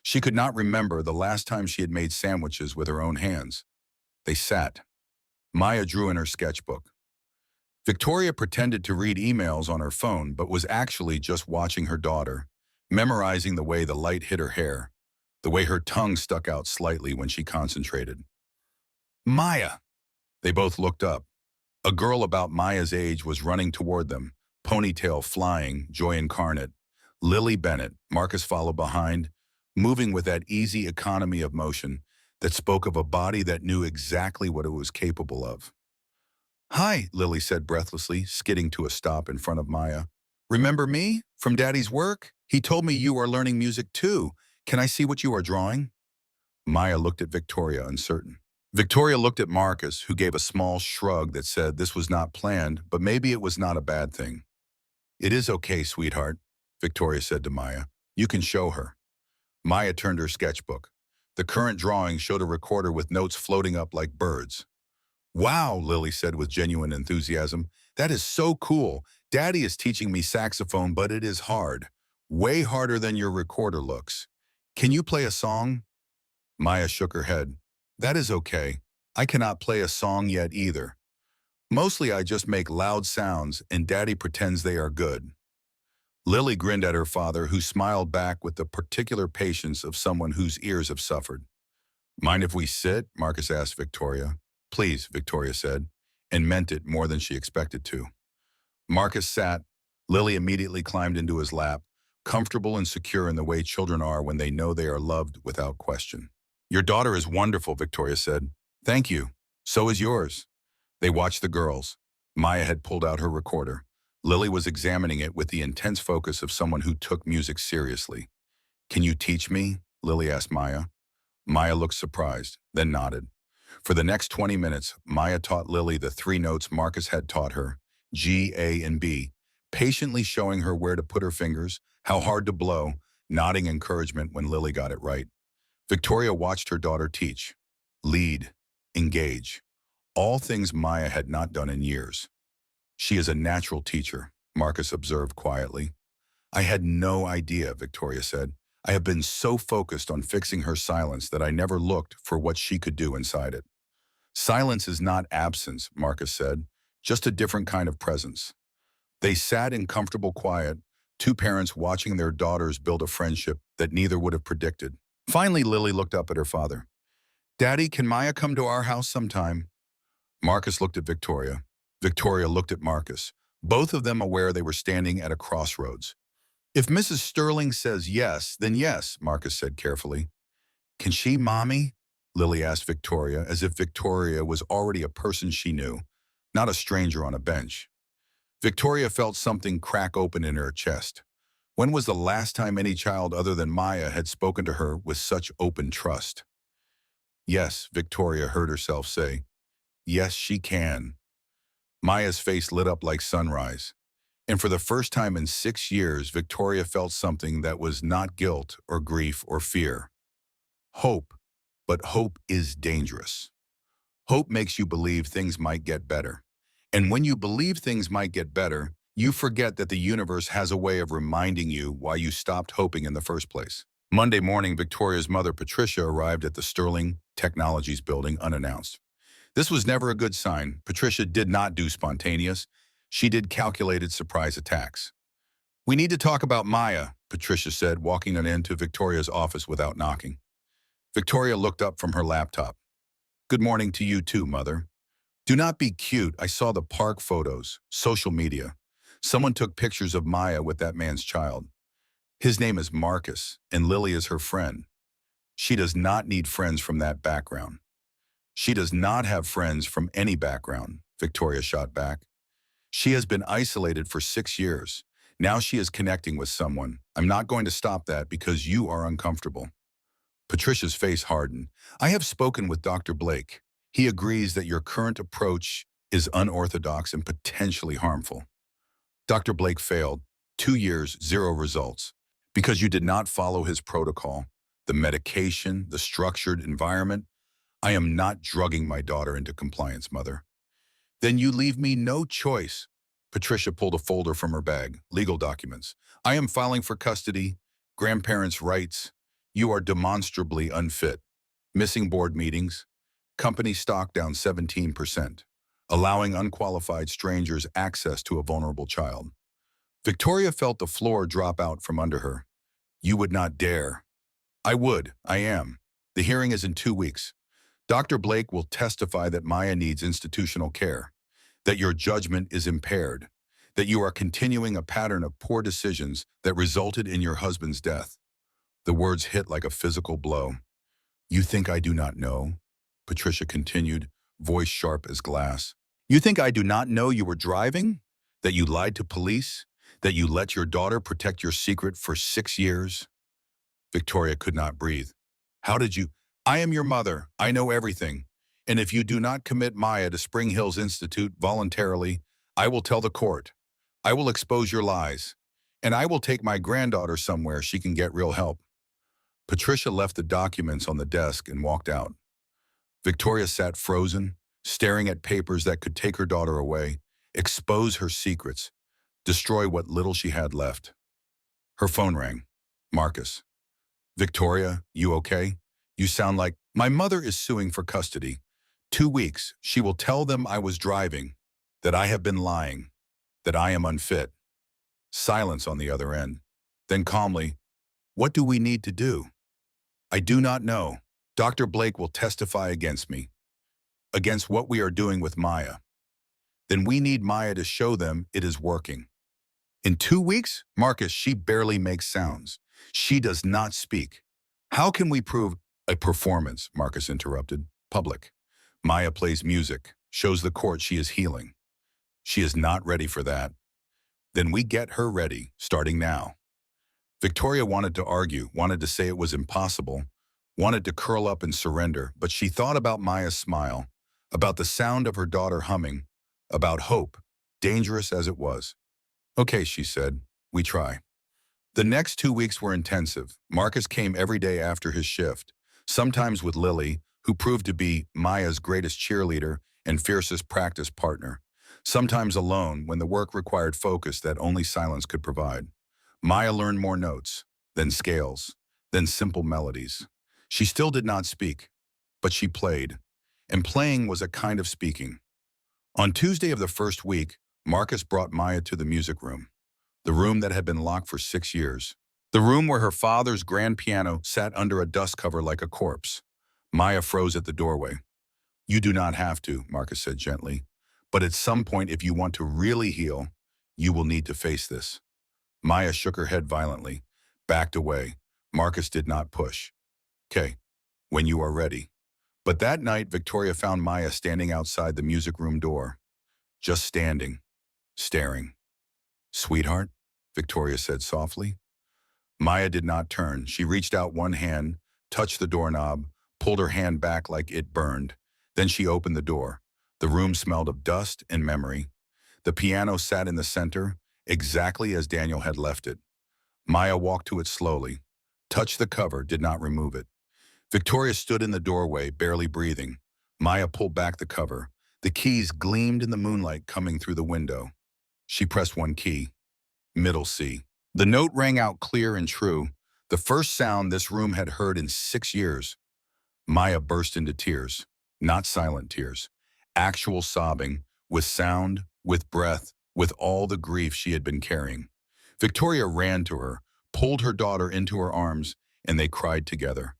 She could not remember the last time she had made sandwiches with her own hands. They sat. Maya drew in her sketchbook. Victoria pretended to read emails on her phone, but was actually just watching her daughter, memorizing the way the light hit her hair, the way her tongue stuck out slightly when she concentrated. Maya! They both looked up. A girl about Maya's age was running toward them, ponytail flying, joy incarnate. Lily Bennett, Marcus followed behind, moving with that easy economy of motion that spoke of a body that knew exactly what it was capable of. Hi, Lily said breathlessly, skidding to a stop in front of Maya. Remember me? From Daddy's work? He told me you are learning music too. Can I see what you are drawing? Maya looked at Victoria, uncertain. Victoria looked at Marcus, who gave a small shrug that said this was not planned, but maybe it was not a bad thing. It is okay, sweetheart, Victoria said to Maya. You can show her. Maya turned her sketchbook. The current drawing showed a recorder with notes floating up like birds. Wow, Lily said with genuine enthusiasm. That is so cool. Daddy is teaching me saxophone, but it is hard. Way harder than your recorder looks. Can you play a song? Maya shook her head. That is okay. I cannot play a song yet either. Mostly I just make loud sounds and Daddy pretends they are good. Lily grinned at her father, who smiled back with the particular patience of someone whose ears have suffered. Mind if we sit? Marcus asked Victoria. Please, Victoria said, and meant it more than she expected to. Marcus sat. Lily immediately climbed into his lap, comfortable and secure in the way children are when they know they are loved without question. Your daughter is wonderful, Victoria said. Thank you. So is yours. They watched the girls. Maya had pulled out her recorder. Lily was examining it with the intense focus of someone who took music seriously. Can you teach me? Lily asked Maya. Maya looked surprised, then nodded. For the next 20 minutes, Maya taught Lily the 3 notes Marcus had taught her, G, A, and B, patiently showing her where to put her fingers, how hard to blow, nodding encouragement when Lily got it right. Victoria watched her daughter teach, lead, engage, all things Maya had not done in years. She is a natural teacher, Marcus observed quietly. I had no idea, Victoria said. I have been so focused on fixing her silence that I never looked for what she could do inside it. Silence is not absence, Marcus said, just a different kind of presence. They sat in comfortable quiet, 2 parents watching their daughters build a friendship that neither would have predicted. Finally, Lily looked up at her father. Daddy, can Maya come to our house sometime? Marcus looked at Victoria. Victoria looked at Marcus, both of them aware they were standing at a crossroads. If Mrs. Sterling says yes, then yes, Marcus said carefully. Can she, Mommy? Lily asked Victoria, as if Victoria was already a person she knew, not a stranger on a bench. Victoria felt something crack open in her chest. When was the last time any child other than Maya had spoken to her with such open trust? Yes, Victoria heard herself say. Yes, she can. Maya's face lit up like sunrise. And for the first time in 6 years, Victoria felt something that was not guilt or grief or fear. Hope. But hope is dangerous. Hope makes you believe things might get better. And when you believe things might get better, you forget that the universe has a way of reminding you why you stopped hoping in the first place. Monday morning, Victoria's mother, Patricia, arrived at the Sterling Technologies building unannounced. This was never a good sign. Patricia did not do spontaneous. She did calculated surprise attacks. We need to talk about Maya, Patricia said, walking on into Victoria's office without knocking. Victoria looked up from her laptop. Good morning to you too, Mother. Do not be cute. I saw the park photos, social media. Someone took pictures of Maya with that man's child. His name is Marcus, and Lily is her friend. She does not need friends from that background. She does not have friends from any background, Victoria shot back. She has been isolated for 6 years. Now she is connecting with someone. I'm not going to stop that because you are uncomfortable. Patricia's face hardened. I have spoken with Dr. Blake. He agrees that your current approach is unorthodox and potentially harmful. Dr. Blake failed. 2 years, zero results. Because you did not follow his protocol, the medication, the structured environment. I am not drugging my daughter into compliance, Mother. Then you leave me no choice. Patricia pulled a folder from her bag. Legal documents. I am filing for custody, grandparents' rights. You are demonstrably unfit. Missing board meetings. Company stock down 17%. Allowing unqualified strangers access to a vulnerable child. Victoria felt the floor drop out from under her. You would not dare. I would. I am. The hearing is in 2 weeks. Dr. Blake will testify that Maya needs institutional care, that your judgment is impaired, that you are continuing a pattern of poor decisions that resulted in your husband's death. The words hit like a physical blow. You think I do not know? Patricia continued, voice sharp as glass. You think I do not know you were driving? That you lied to police? That you let your daughter protect your secret for 6 years? Victoria could not breathe. How did you? I am your mother. I know everything. And if you do not commit Maya to Spring Hills Institute voluntarily, I will tell the court. I will expose your lies. And I will take my granddaughter somewhere she can get real help. Patricia left the documents on the desk and walked out. Victoria sat frozen, staring at papers that could take her daughter away, expose her secrets, destroy what little she had left. Her phone rang. Marcus. Victoria, you okay? You sound like, my mother is suing for custody. 2 weeks, she will tell them I was driving, that I have been lying, that I am unfit. Silence on the other end. Then calmly, what do we need to do? I do not know. Dr. Blake will testify against me, against what we are doing with Maya. Then we need Maya to show them it is working. In 2 weeks, Marcus, she barely makes sounds. She does not speak. How can we prove a performance? Marcus interrupted. Public. Maya plays music, shows the court she is healing. She is not ready for that. Then we get her ready, starting now. Victoria wanted to argue, wanted to say it was impossible, wanted to curl up and surrender, but she thought about Maya's smile, about the sound of her daughter humming, about hope, dangerous as it was. Okay, she said, we try. The next 2 weeks were intensive. Marcus came every day after his shift, sometimes with Lily, who proved to be Maya's greatest cheerleader and fiercest practice partner, sometimes alone when the work required focus that only silence could provide. Maya learned more notes, then scales, then simple melodies. She still did not speak, but she played, and playing was a kind of speaking. On Tuesday of the first week, Marcus brought Maya to the music room, the room that had been locked for 6 years, the room where her father's grand piano sat under a dust cover like a corpse. Maya froze at the doorway. You do not have to, Marcus said gently, but at some point if you want to really heal, you will need to face this. Maya shook her head violently, backed away. Marcus did not push. Okay, When you are ready. But that night, Victoria found Maya standing outside the music room door, just standing, staring. Sweetheart, Victoria said softly. Maya did not turn. She reached out one hand, touched the doorknob, pulled her hand back like it burned. Then she opened the door. The room smelled of dust and memory. The piano sat in the center, exactly as Daniel had left it. Maya walked to it slowly, touched the cover, did not remove it. Victoria stood in the doorway, barely breathing. Maya pulled back the cover. The keys gleamed in the moonlight coming through the window. She pressed one key, middle C. The note rang out clear and true, the first sound this room had heard in 6 years. Maya burst into tears, not silent tears, actual sobbing, with sound, with breath, with all the grief she had been carrying. Victoria ran to her, pulled her daughter into her arms, and they cried together.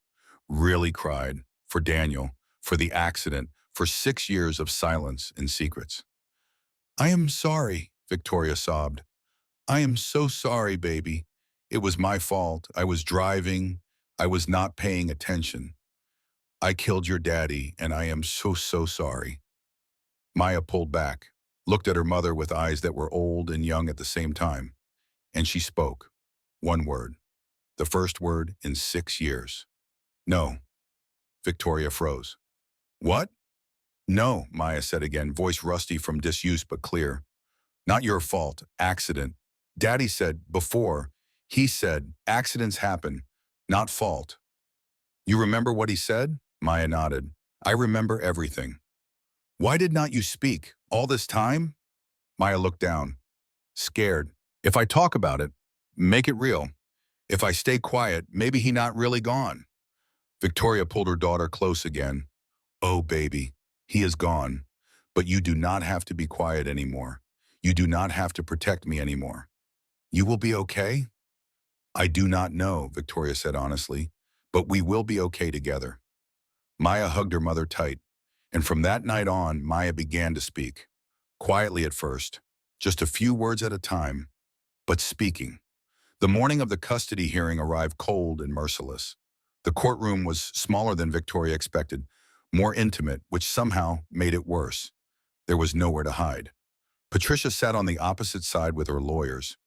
Really cried, for Daniel, for the accident, for 6 years of silence and secrets. I am sorry, Victoria sobbed. I am so sorry, baby. It was my fault. I was driving. I was not paying attention. I killed your daddy, and I am so sorry. Maya pulled back, looked at her mother with eyes that were old and young at the same time, and she spoke. One word. The first word in 6 years. No. Victoria froze. What? No, Maya said again, voice rusty from disuse but clear. Not your fault. Accident. Daddy said before, he said accidents happen, not fault. You remember what he said? Maya nodded. I remember everything. Why did not you speak? All this time? Maya looked down, scared. If I talk about it, make it real. If I stay quiet, maybe he not really gone. Victoria pulled her daughter close again. Oh, baby, he is gone. But you do not have to be quiet anymore. You do not have to protect me anymore. You will be okay? I do not know, Victoria said honestly, but we will be okay together. Maya hugged her mother tight, and from that night on, Maya began to speak. Quietly at first, just a few words at a time, but speaking. The morning of the custody hearing arrived cold and merciless. The courtroom was smaller than Victoria expected, more intimate, which somehow made it worse. There was nowhere to hide. Patricia sat on the opposite side with her lawyers.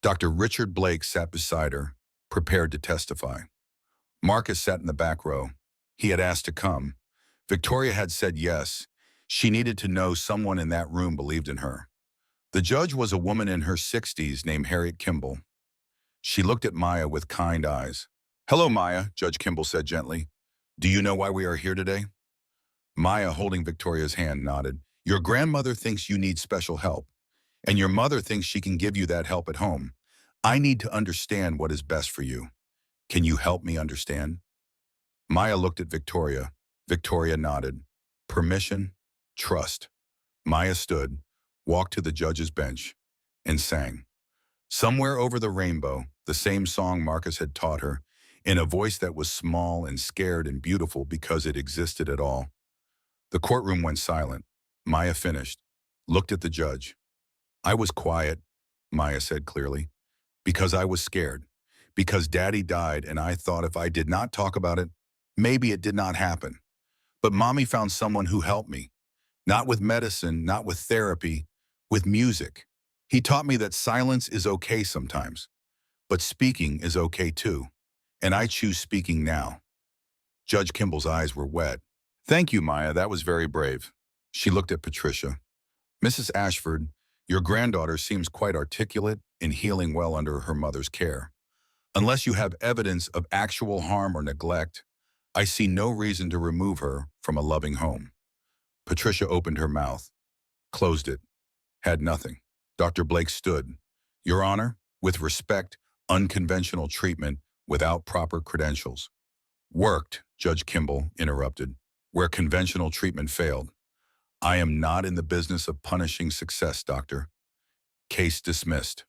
Dr. Richard Blake sat beside her, prepared to testify. Marcus sat in the back row. He had asked to come. Victoria had said yes. She needed to know someone in that room believed in her. The judge was a woman in her 60s named Harriet Kimball. She looked at Maya with kind eyes. Hello, Maya, Judge Kimball said gently. Do you know why we are here today? Maya, holding Victoria's hand, nodded. Your grandmother thinks you need special help, and your mother thinks she can give you that help at home. I need to understand what is best for you. Can you help me understand? Maya looked at Victoria. Victoria nodded. Permission, trust. Maya stood, walked to the judge's bench, and sang. Somewhere over the rainbow, the same song Marcus had taught her, in a voice that was small and scared and beautiful because it existed at all. The courtroom went silent. Maya finished, looked at the judge. I was quiet, Maya said clearly, because I was scared, because Daddy died and I thought if I did not talk about it, maybe it did not happen. But Mommy found someone who helped me, not with medicine, not with therapy, with music. He taught me that silence is okay sometimes, but speaking is okay too, and I choose speaking now. Judge Kimball's eyes were wet. Thank you, Maya, that was very brave. She looked at Patricia. Mrs. Ashford, your granddaughter seems quite articulate and healing well under her mother's care. Unless you have evidence of actual harm or neglect, I see no reason to remove her from a loving home. Patricia opened her mouth, closed it, had nothing. Dr. Blake stood. Your Honor, with respect, unconventional treatment without proper credentials. Worked, Judge Kimball interrupted, where conventional treatment failed. I am not in the business of punishing success, doctor. Case dismissed.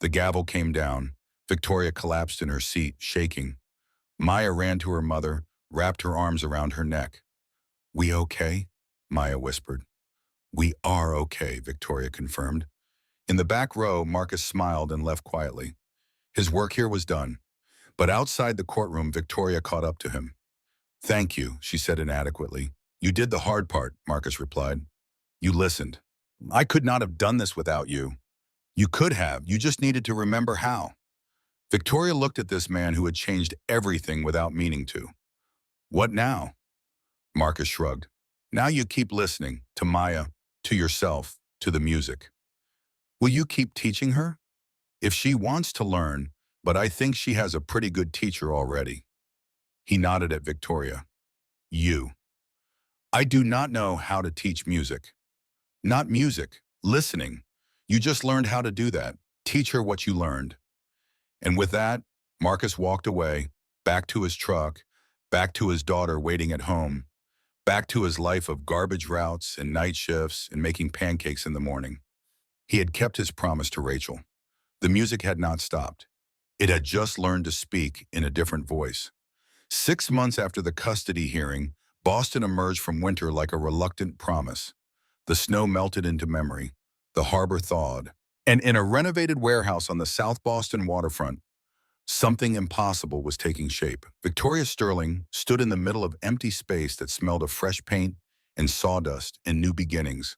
The gavel came down. Victoria collapsed in her seat, shaking. Maya ran to her mother, wrapped her arms around her neck. We okay? Maya whispered. We are okay, Victoria confirmed. In the back row, Marcus smiled and left quietly. His work here was done. But outside the courtroom, Victoria caught up to him. Thank you, she said inadequately. You did the hard part, Marcus replied. You listened. I could not have done this without you. You could have. You just needed to remember how. Victoria looked at this man who had changed everything without meaning to. What now? Marcus shrugged. Now you keep listening to Maya, to yourself, to the music. Will you keep teaching her? If she wants to learn, but I think she has a pretty good teacher already. He nodded at Victoria. You. I do not know how to teach music. Not music, listening. You just learned how to do that. Teach her what you learned. And with that, Marcus walked away, back to his truck, back to his daughter waiting at home, back to his life of garbage routes and night shifts and making pancakes in the morning. He had kept his promise to Rachel. The music had not stopped. It had just learned to speak in a different voice. 6 months after the custody hearing, Boston emerged from winter like a reluctant promise. The snow melted into memory. The harbor thawed. And in a renovated warehouse on the South Boston waterfront, something impossible was taking shape. Victoria Sterling stood in the middle of empty space that smelled of fresh paint and sawdust and new beginnings,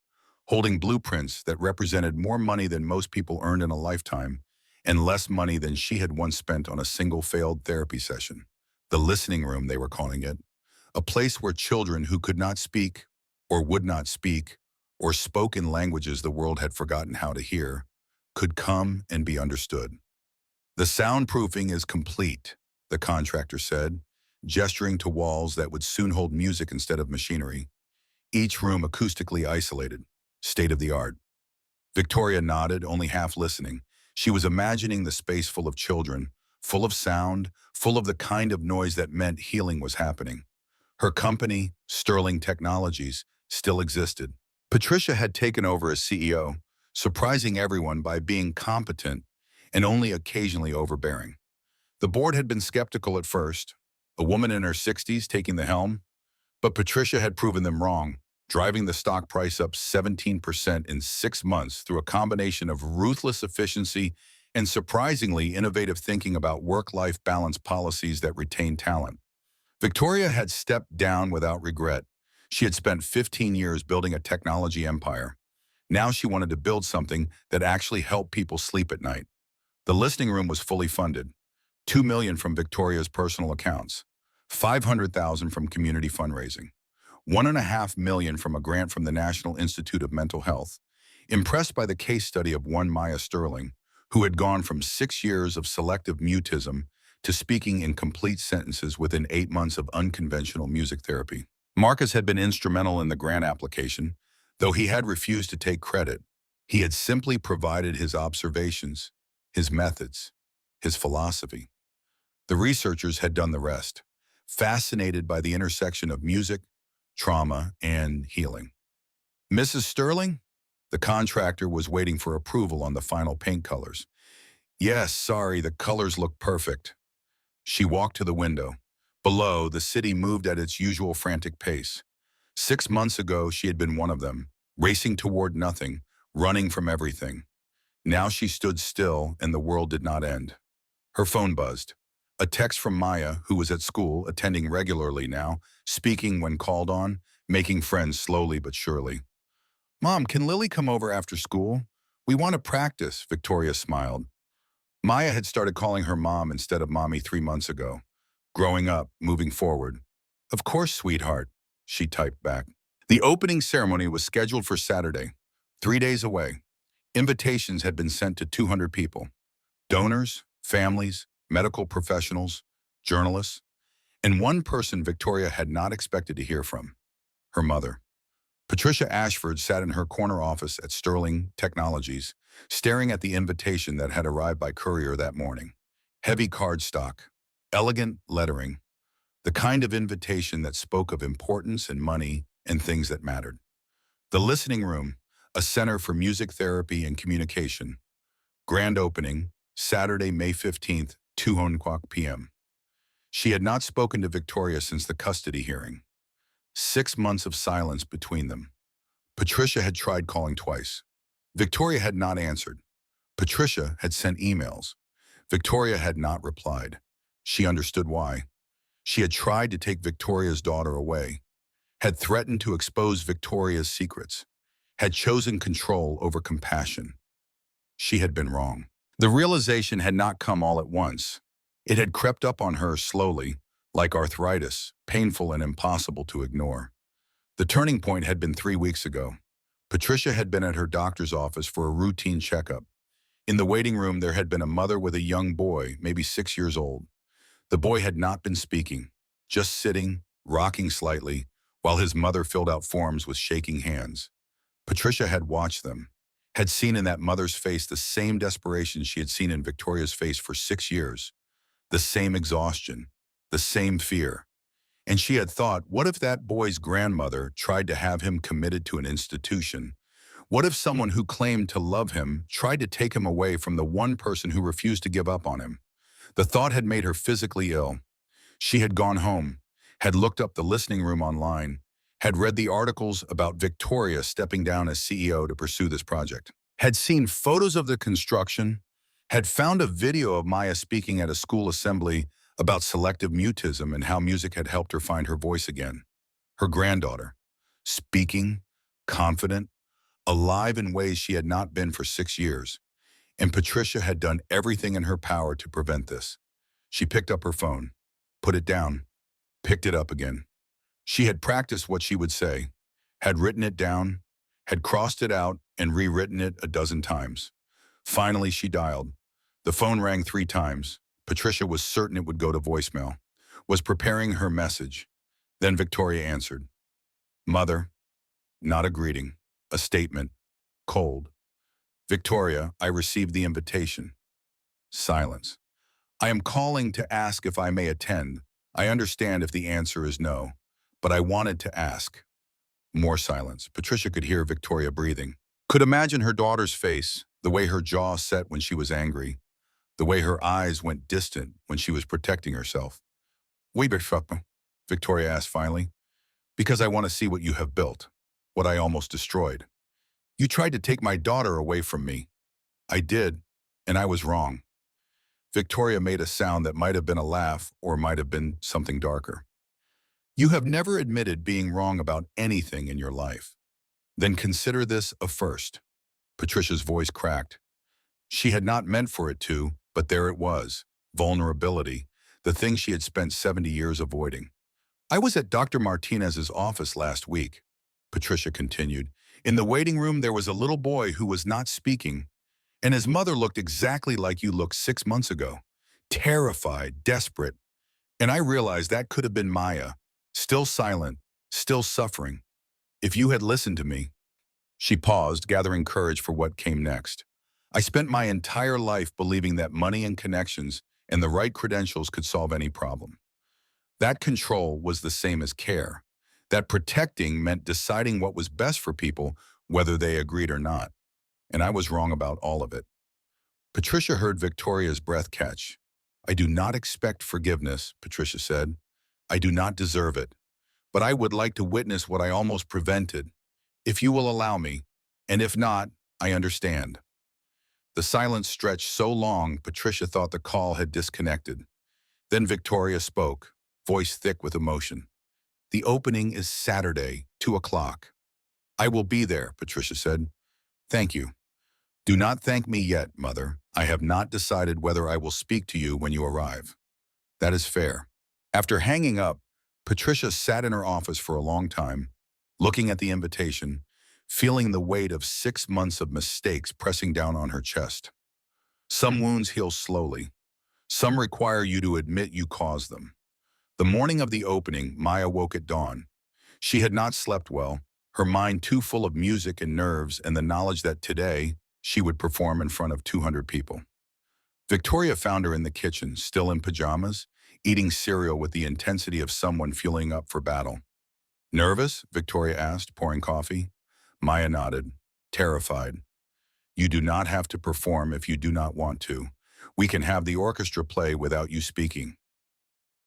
holding blueprints that represented more money than most people earned in a lifetime and less money than she had once spent on a single failed therapy session. The listening room, they were calling it, a place where children who could not speak or would not speak or spoke in languages the world had forgotten how to hear, could come and be understood. The soundproofing is complete, the contractor said, gesturing to walls that would soon hold music instead of machinery. Each room acoustically isolated, state of the art. Victoria nodded, only half listening. She was imagining the space full of children, full of sound, full of the kind of noise that meant healing was happening. Her company, Sterling Technologies, still existed. Patricia had taken over as CEO, surprising everyone by being competent and only occasionally overbearing. The board had been skeptical at first, a woman in her 60s taking the helm, but Patricia had proven them wrong, driving the stock price up 17% in 6 months through a combination of ruthless efficiency and surprisingly innovative thinking about work-life balance policies that retain talent. Victoria had stepped down without regret. She had spent 15 years building a technology empire. Now she wanted to build something that actually helped people sleep at night. The listening room was fully funded. $2 million from Victoria's personal accounts, $500,000 from community fundraising, $1.5 million from a grant from the National Institute of Mental Health. Impressed by the case study of one Maya Sterling, who had gone from 6 years of selective mutism to speaking in complete sentences within 8 months of unconventional music therapy. Marcus had been instrumental in the grant application, though he had refused to take credit. He had simply provided his observations, his methods, his philosophy. The researchers had done the rest, fascinated by the intersection of music, trauma, and healing. Mrs. Sterling? The contractor was waiting for approval on the final paint colors. Yes, sorry, the colors look perfect. She walked to the window. Below, the city moved at its usual frantic pace. 6 months ago, she had been one of them, racing toward nothing, running from everything. Now she stood still, and the world did not end. Her phone buzzed. A text from Maya, who was at school, attending regularly now, speaking when called on, making friends slowly but surely. Mom, can Lily come over after school? We want to practice, Victoria smiled. Maya had started calling her mom instead of mommy 3 months ago. Growing up, moving forward. Of course, sweetheart, she typed back. The opening ceremony was scheduled for Saturday, 3 days away. Invitations had been sent to 200 people. Donors, families, medical professionals, journalists, and one person Victoria had not expected to hear from, her mother. Patricia Ashford sat in her corner office at Sterling Technologies, staring at the invitation that had arrived by courier that morning. Heavy cardstock, elegant lettering, the kind of invitation that spoke of importance and money and things that mattered. The listening room, a center for music therapy and communication. Grand opening, Saturday, May 15th, 2:00 p.m. She had not spoken to Victoria since the custody hearing. 6 months of silence between them. Patricia had tried calling twice. Victoria had not answered. Patricia had sent emails. Victoria had not replied. She understood why. She had tried to take Victoria's daughter away, had threatened to expose Victoria's secrets, had chosen control over compassion. She had been wrong. The realization had not come all at once. It had crept up on her slowly, like arthritis, painful and impossible to ignore. The turning point had been 3 weeks ago. Patricia had been at her doctor's office for a routine checkup. In the waiting room, there had been a mother with a young boy, maybe 6 years old. The boy had not been speaking, just sitting, rocking slightly, while his mother filled out forms with shaking hands. Patricia had watched them, had seen in that mother's face the same desperation she had seen in Victoria's face for 6 years, the same exhaustion, the same fear. And she had thought, what if that boy's grandmother tried to have him committed to an institution? What if someone who claimed to love him tried to take him away from the one person who refused to give up on him? The thought had made her physically ill. She had gone home, had looked up the listening room online, had read the articles about Victoria stepping down as CEO to pursue this project, had seen photos of the construction, had found a video of Maya speaking at a school assembly about selective mutism and how music had helped her find her voice again. Her granddaughter, speaking, confident, alive in ways she had not been for 6 years. And Patricia had done everything in her power to prevent this. She picked up her phone, put it down, picked it up again. She had practiced what she would say, had written it down, had crossed it out and rewritten it a dozen times. Finally, she dialed. The phone rang 3 times. Patricia was certain it would go to voicemail, was preparing her message. Then Victoria answered. Mother, not a greeting, a statement, cold. Victoria, I received the invitation. Silence. I am calling to ask if I may attend. I understand if the answer is no, but I wanted to ask. More silence. Patricia could hear Victoria breathing. Could imagine her daughter's face, the way her jaw set when she was angry, the way her eyes went distant when she was protecting herself. Oui, Victoria asked finally. Because I want to see what you have built, what I almost destroyed. You tried to take my daughter away from me. I did, and I was wrong. Victoria made a sound that might have been a laugh or might have been something darker. You have never admitted being wrong about anything in your life. Then consider this a first. Patricia's voice cracked. She had not meant for it to, but there it was. Vulnerability, the thing she had spent 70 years avoiding. I was at Dr. Martinez's office last week, Patricia continued. In the waiting room, there was a little boy who was not speaking, and his mother looked exactly like you looked 6 months ago. Terrified, desperate. And I realized that could have been Maya, still silent, still suffering. If you had listened to me. She paused, gathering courage for what came next. I spent my entire life believing that money and connections and the right credentials could solve any problem. That control was the same as care. That protecting meant deciding what was best for people, whether they agreed or not. And I was wrong about all of it. Patricia heard Victoria's breath catch. I do not expect forgiveness, Patricia said. I do not deserve it. But I would like to witness what I almost prevented. If you will allow me, and if not, I understand. The silence stretched so long, Patricia thought the call had disconnected. Then Victoria spoke, voice thick with emotion. The opening is Saturday, 2 o'clock. I will be there, Patricia said. Thank you. Do not thank me yet, Mother. I have not decided whether I will speak to you when you arrive. That is fair. After hanging up, Patricia sat in her office for a long time, looking at the invitation, feeling the weight of 6 months of mistakes pressing down on her chest. Some wounds heal slowly. Some require you to admit you caused them. The morning of the opening, Maya woke at dawn. She had not slept well, her mind too full of music and nerves and the knowledge that today she would perform in front of 200 people. Victoria found her in the kitchen, still in pajamas, eating cereal with the intensity of someone fueling up for battle. Nervous? Victoria asked, pouring coffee. Maya nodded, terrified. You do not have to perform if you do not want to. We can have the orchestra play without you speaking.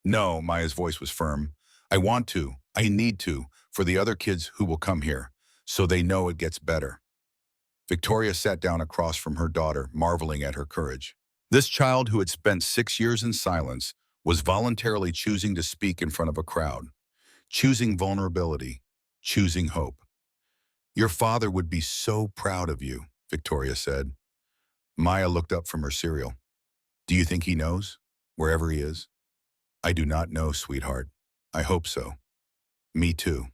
No, Maya's voice was firm. I want to, I need to, for the other kids who will come here, so they know it gets better. Victoria sat down across from her daughter, marveling at her courage. This child who had spent 6 years in silence was voluntarily choosing to speak in front of a crowd, choosing vulnerability, choosing hope. Your father would be so proud of you, Victoria said. Maya looked up from her cereal. Do you think he knows? Wherever he is? I do not know, sweetheart. I hope so. Me too.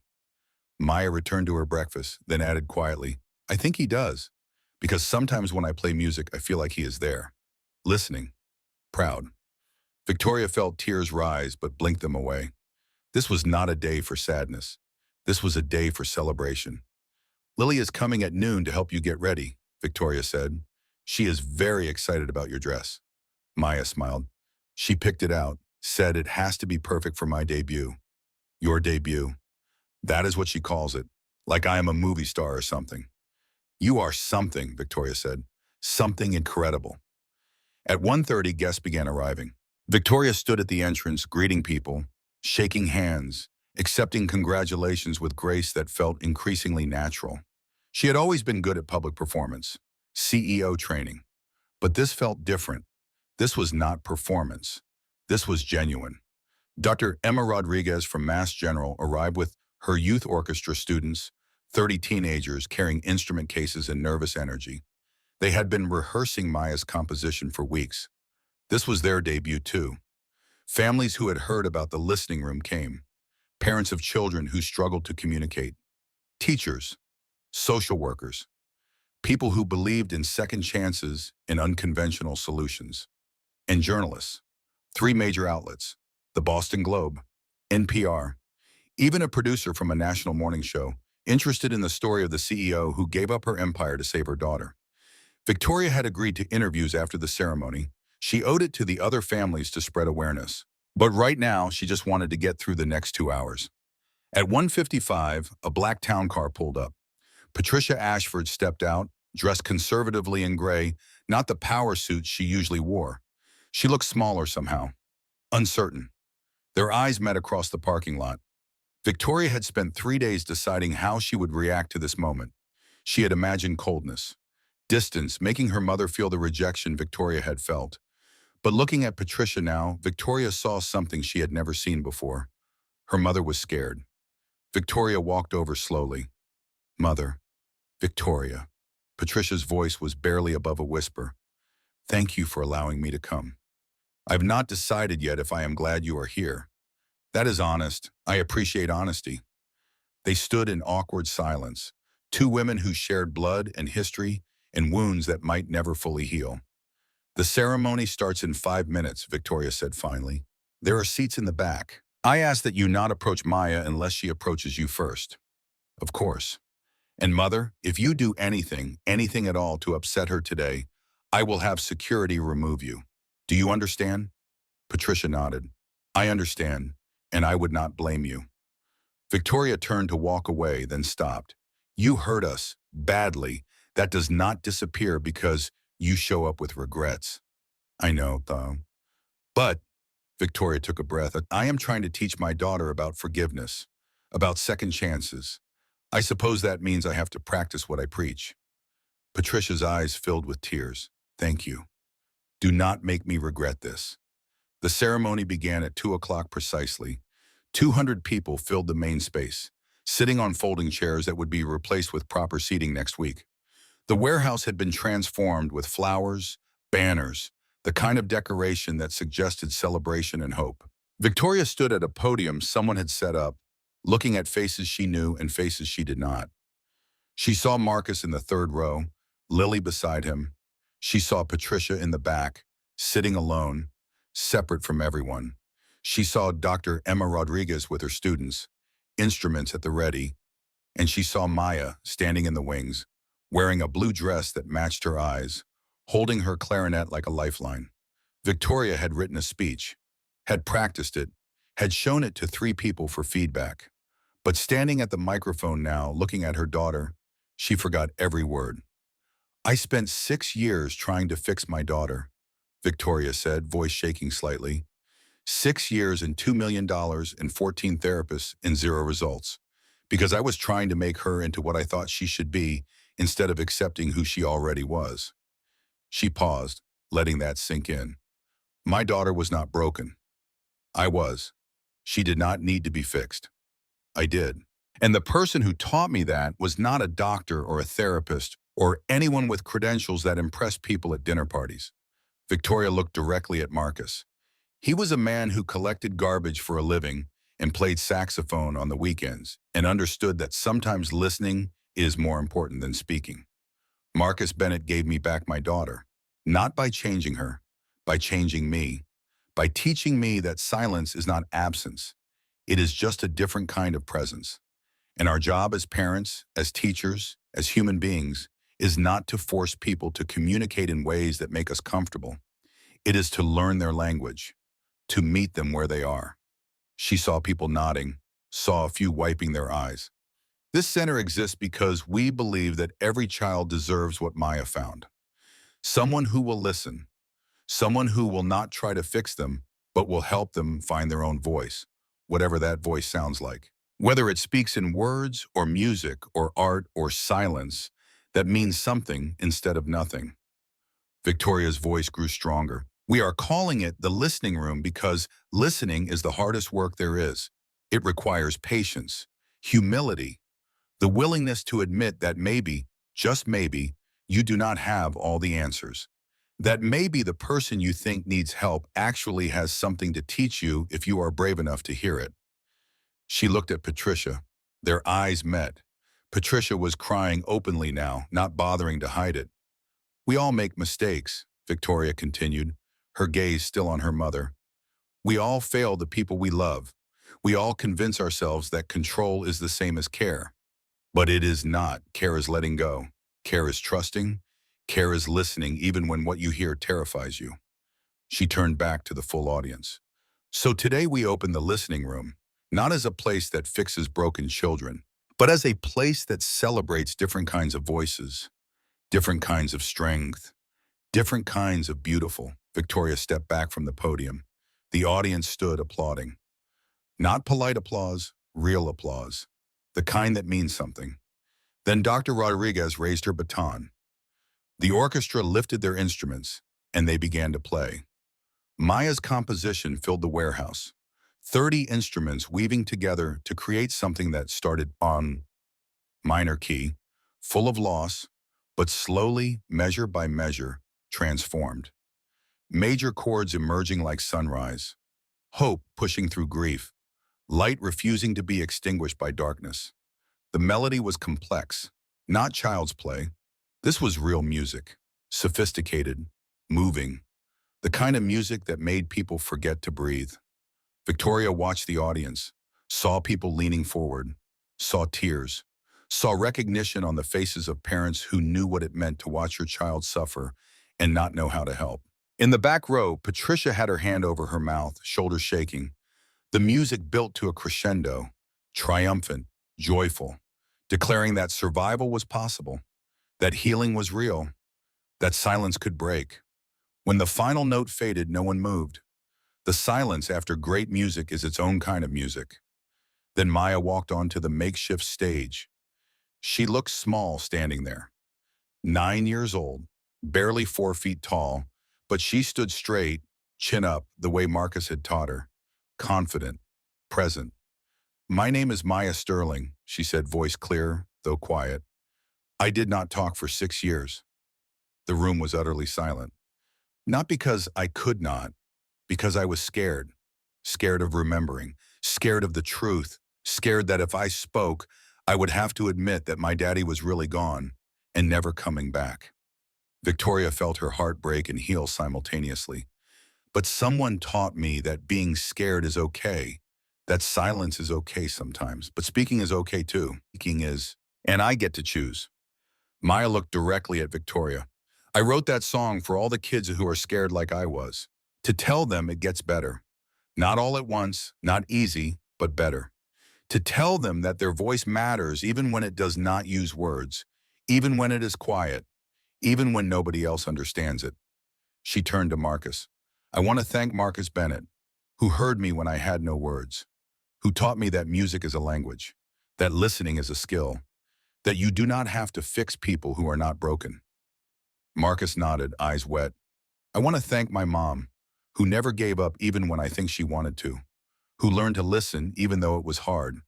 Maya returned to her breakfast, then added quietly, I think he does. Because sometimes when I play music, I feel like he is there. Listening. Proud. Victoria felt tears rise, but blinked them away. This was not a day for sadness. This was a day for celebration. Lily is coming at noon to help you get ready, Victoria said. She is very excited about your dress. Maya smiled. She picked it out, said it has to be perfect for my debut. Your debut. That is what she calls it. Like I am a movie star or something. You are something, Victoria said. Something incredible. At 1:30, guests began arriving. Victoria stood at the entrance, greeting people, shaking hands, accepting congratulations with grace that felt increasingly natural. She had always been good at public performance, CEO training, but this felt different. This was not performance. This was genuine. Dr. Emma Rodriguez from Mass General arrived with her youth orchestra students, 30 teenagers carrying instrument cases and nervous energy. They had been rehearsing Maya's composition for weeks. This was their debut too. Families who had heard about the listening room came. Parents of children who struggled to communicate. Teachers, social workers, people who believed in second chances and unconventional solutions. And journalists. 3 major outlets, the Boston Globe, NPR, even a producer from a national morning show, interested in the story of the CEO who gave up her empire to save her daughter. Victoria had agreed to interviews after the ceremony. She owed it to the other families to spread awareness. But right now, she just wanted to get through the next 2 hours. At 1:55, a black town car pulled up. Patricia Ashford stepped out, dressed conservatively in gray, not the power suit she usually wore. She looked smaller somehow, uncertain. Their eyes met across the parking lot. Victoria had spent 3 days deciding how she would react to this moment. She had imagined coldness, distance, making her mother feel the rejection Victoria had felt. But looking at Patricia now, Victoria saw something she had never seen before. Her mother was scared. Victoria walked over slowly. Mother. Victoria. Patricia's voice was barely above a whisper. Thank you for allowing me to come. I've not decided yet if I am glad you are here. That is honest. I appreciate honesty. They stood in awkward silence, 2 women who shared blood and history and wounds that might never fully heal. The ceremony starts in 5 minutes, Victoria said finally. There are seats in the back. I ask that you not approach Maya unless she approaches you first. Of course. And Mother, if you do anything, anything at all to upset her today, I will have security remove you. Do you understand? Patricia nodded. I understand, and I would not blame you. Victoria turned to walk away, then stopped. You hurt us, badly. That does not disappear because you show up with regrets. I know, though. But, Victoria took a breath, I am trying to teach my daughter about forgiveness, about second chances. I suppose that means I have to practice what I preach. Patricia's eyes filled with tears. Thank you. Do not make me regret this. The ceremony began at 2 o'clock precisely. 200 people filled the main space, sitting on folding chairs that would be replaced with proper seating next week. The warehouse had been transformed with flowers, banners, the kind of decoration that suggested celebration and hope. Victoria stood at a podium someone had set up, looking at faces she knew and faces she did not. She saw Marcus in the 3rd row, Lily beside him. She saw Patricia in the back, sitting alone, separate from everyone. She saw Dr. Emma Rodriguez with her students, instruments at the ready, and she saw Maya standing in the wings, wearing a blue dress that matched her eyes, holding her clarinet like a lifeline. Victoria had written a speech, had practiced it, had shown it to 3 people for feedback. But standing at the microphone now, looking at her daughter, she forgot every word. I spent 6 years trying to fix my daughter, Victoria said, voice shaking slightly. 6 years and $2 million and 14 therapists and 0 results. Because I was trying to make her into what I thought she should be instead of accepting who she already was. She paused, letting that sink in. My daughter was not broken. I was. She did not need to be fixed. I did. And the person who taught me that was not a doctor or a therapist or anyone with credentials that impressed people at dinner parties. Victoria looked directly at Marcus. He was a man who collected garbage for a living and played saxophone on the weekends and understood that sometimes listening is more important than speaking. Marcus Bennett gave me back my daughter, not by changing her, by changing me, by teaching me that silence is not absence. It is just a different kind of presence. And our job as parents, as teachers, as human beings, is not to force people to communicate in ways that make us comfortable. It is to learn their language, to meet them where they are. She saw people nodding, saw a few wiping their eyes. This center exists because we believe that every child deserves what Maya found. Someone who will listen, someone who will not try to fix them, but will help them find their own voice, whatever that voice sounds like. Whether it speaks in words or music or art or silence, that means something instead of nothing. Victoria's voice grew stronger. We are calling it the listening room because listening is the hardest work there is. It requires patience, humility, the willingness to admit that maybe, just maybe, you do not have all the answers. That maybe the person you think needs help actually has something to teach you if you are brave enough to hear it. She looked at Patricia. Their eyes met. Patricia was crying openly now, not bothering to hide it. We all make mistakes, Victoria continued, her gaze still on her mother. We all fail the people we love. We all convince ourselves that control is the same as care. But it is not. Care is letting go. Care is trusting. Care is listening even when what you hear terrifies you. She turned back to the full audience. So today we open the listening room, not as a place that fixes broken children, but as a place that celebrates different kinds of voices, different kinds of strength, different kinds of beautiful. Victoria stepped back from the podium. The audience stood applauding. Not polite applause, real applause, the kind that means something. Then Dr. Rodriguez raised her baton. The orchestra lifted their instruments, and they began to play. Maya's composition filled the warehouse, 30 instruments weaving together to create something that started on minor key, full of loss, but slowly, measure by measure, transformed. Major chords emerging like sunrise, hope pushing through grief, light refusing to be extinguished by darkness. The melody was complex, not child's play. This was real music, sophisticated, moving, the kind of music that made people forget to breathe. Victoria watched the audience, saw people leaning forward, saw tears, saw recognition on the faces of parents who knew what it meant to watch your child suffer and not know how to help. In the back row, Patricia had her hand over her mouth, shoulders shaking. The music built to a crescendo, triumphant, joyful, declaring that survival was possible, that healing was real, that silence could break. When the final note faded, no one moved. The silence after great music is its own kind of music. Then Maya walked onto the makeshift stage. She looked small standing there. 9 years old, barely 4 feet tall, but she stood straight, chin up, the way Marcus had taught her, confident, present. "My name is Maya Sterling," she said, voice clear, though quiet. "I did not talk for 6 years. The room was utterly silent. Not because I could not, because I was scared. Scared of remembering, scared of the truth, scared that if I spoke, I would have to admit that my daddy was really gone and never coming back. Victoria felt her heart break and heal simultaneously. But someone taught me that being scared is okay, that silence is okay sometimes, but speaking is okay too. Speaking is, and I get to choose. Maya looked directly at Victoria. "I wrote that song for all the kids who are scared like I was, to tell them it gets better. Not all at once, not easy, but better. To tell them that their voice matters even when it does not use words, even when it is quiet, even when nobody else understands it." She turned to Marcus. "I want to thank Marcus Bennett, who heard me when I had no words, who taught me that music is a language, that listening is a skill, that you do not have to fix people who are not broken." Marcus nodded, eyes wet. "I want to thank my mom, who never gave up even when I think she wanted to, who learned to listen even though it was hard,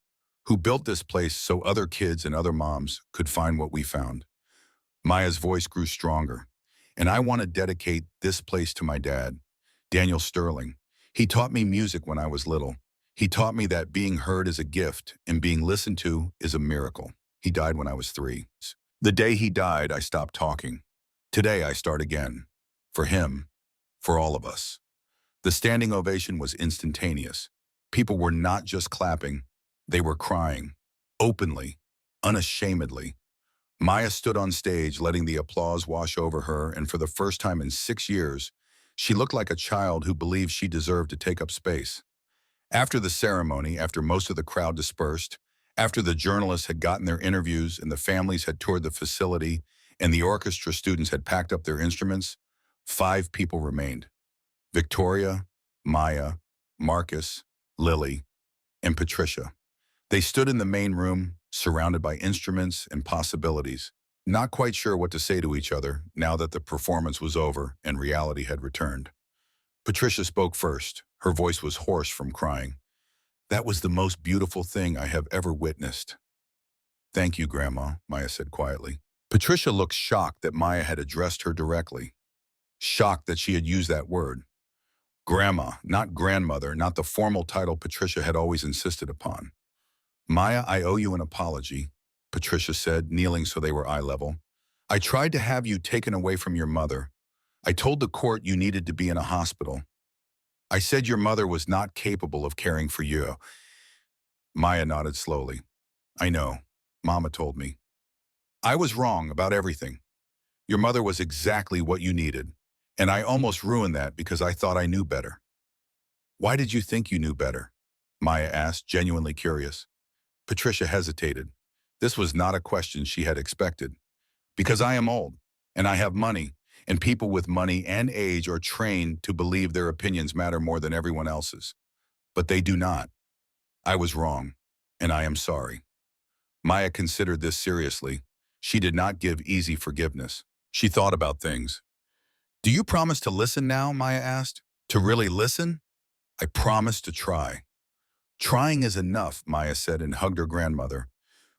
who built this place so other kids and other moms could find what we found. Maya's voice grew stronger, and I want to dedicate this place to my dad, Daniel Sterling. He taught me music when I was little. He taught me that being heard is a gift and being listened to is a miracle. He died when I was 3. The day he died, I stopped talking. Today, I start again. For him, for all of us. The standing ovation was instantaneous. People were not just clapping, they were crying, openly, unashamedly. Maya stood on stage, letting the applause wash over her, and for the first time in 6 years, she looked like a child who believed she deserved to take up space. After the ceremony, after most of the crowd dispersed, after the journalists had gotten their interviews and the families had toured the facility and the orchestra students had packed up their instruments, 5 people remained. Victoria, Maya, Marcus, Lily, and Patricia. They stood in the main room, surrounded by instruments and possibilities, not quite sure what to say to each other now that the performance was over and reality had returned. Patricia spoke first. Her voice was hoarse from crying. "That was the most beautiful thing I have ever witnessed." "Thank you, Grandma," Maya said quietly. Patricia looked shocked that Maya had addressed her directly. Shocked that she had used that word. Grandma, not grandmother, not the formal title Patricia had always insisted upon. "Maya, I owe you an apology," Patricia said, kneeling so they were eye level. "I tried to have you taken away from your mother. I told the court you needed to be in a hospital. I said your mother was not capable of caring for you." Maya nodded slowly. "I know. Mama told me. I was wrong about everything. Your mother was exactly what you needed, and I almost ruined that because I thought I knew better." "Why did you think you knew better?" Maya asked, genuinely curious. Patricia hesitated. This was not a question she had expected. "Because I am old, and I have money, and people with money and age are trained to believe their opinions matter more than everyone else's. But they do not. I was wrong, and I am sorry." Maya considered this seriously. She did not give easy forgiveness. She thought about things. "Do you promise to listen now?" Maya asked. "To really listen?" "I promise to try." "Trying is enough," Maya said and hugged her grandmother.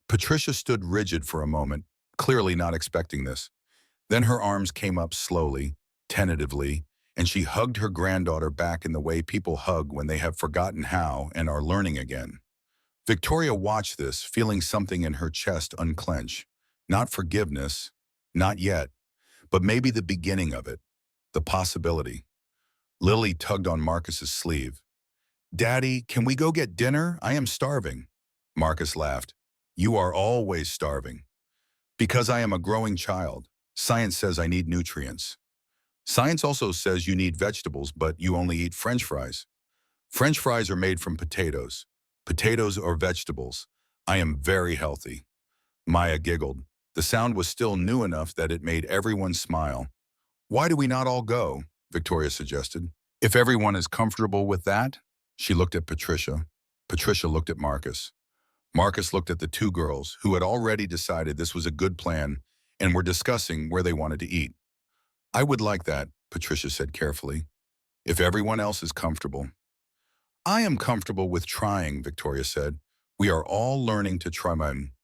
Patricia stood rigid for a moment, clearly not expecting this. Then her arms came up slowly, tentatively, and she hugged her granddaughter back in the way people hug when they have forgotten how and are learning again. Victoria watched this, feeling something in her chest unclench. Not forgiveness, not yet, but maybe the beginning of it, the possibility. Lily tugged on Marcus's sleeve. "Daddy, can we go get dinner? I am starving." Marcus laughed. "You are always starving." "Because I am a growing child. Science says I need nutrients." "Science also says you need vegetables, but you only eat French fries." "French fries are made from potatoes. Potatoes are vegetables. I am very healthy." Maya giggled. The sound was still new enough that it made everyone smile. "Why do we not all go?" Victoria suggested. "If everyone is comfortable with that." She looked at Patricia. Patricia looked at Marcus. Marcus looked at the 2 girls, who had already decided this was a good plan and were discussing where they wanted to eat. "I would like that," Patricia said carefully, "if everyone else is comfortable." "I am comfortable with trying," Victoria said. "We are all learning to try."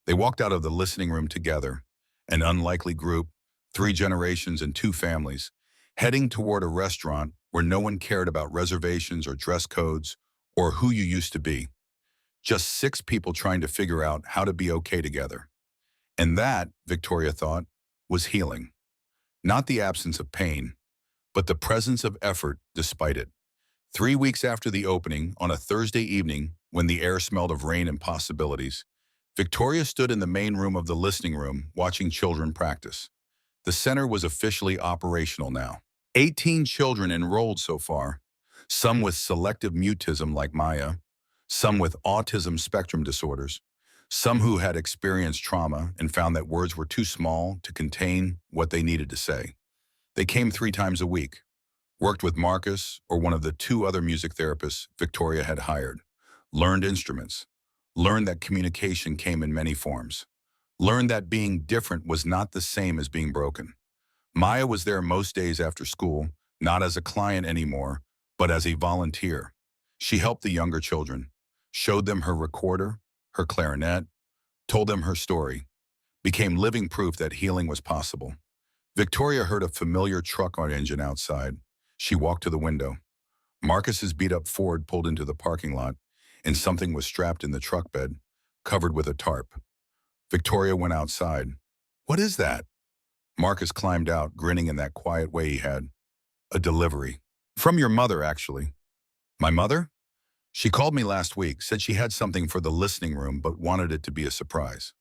They walked out of the listening room together, an unlikely group, 3 generations and 2 families, heading toward a restaurant where no one cared about reservations or dress codes or who you used to be. Just 6 people trying to figure out how to be okay together. And that, Victoria thought, was healing. Not the absence of pain, but the presence of effort despite it. 3 weeks after the opening, on a Thursday evening, when the air smelled of rain and possibilities, Victoria stood in the main room of the listening room watching children practice. The center was officially operational now. 18 children enrolled so far, some with selective mutism like Maya, some with autism spectrum disorders, some who had experienced trauma and found that words were too small to contain what they needed to say. They came 3 times a week, worked with Marcus or one of the 2 other music therapists Victoria had hired, learned instruments, learned that communication came in many forms, learned that being different was not the same as being broken. Maya was there most days after school, not as a client anymore, but as a volunteer. She helped the younger children, showed them her recorder, her clarinet, told them her story, became living proof that healing was possible. Victoria heard a familiar truck engine outside. She walked to the window. Marcus's beat-up Ford pulled into the parking lot, and something was strapped in the truck bed, covered with a tarp. Victoria went outside. "What is that?" Marcus climbed out, grinning in that quiet way he had. "A delivery. From your mother, actually." "My mother?" "She called me last week, said she had something for the listening room but wanted it to be a surprise."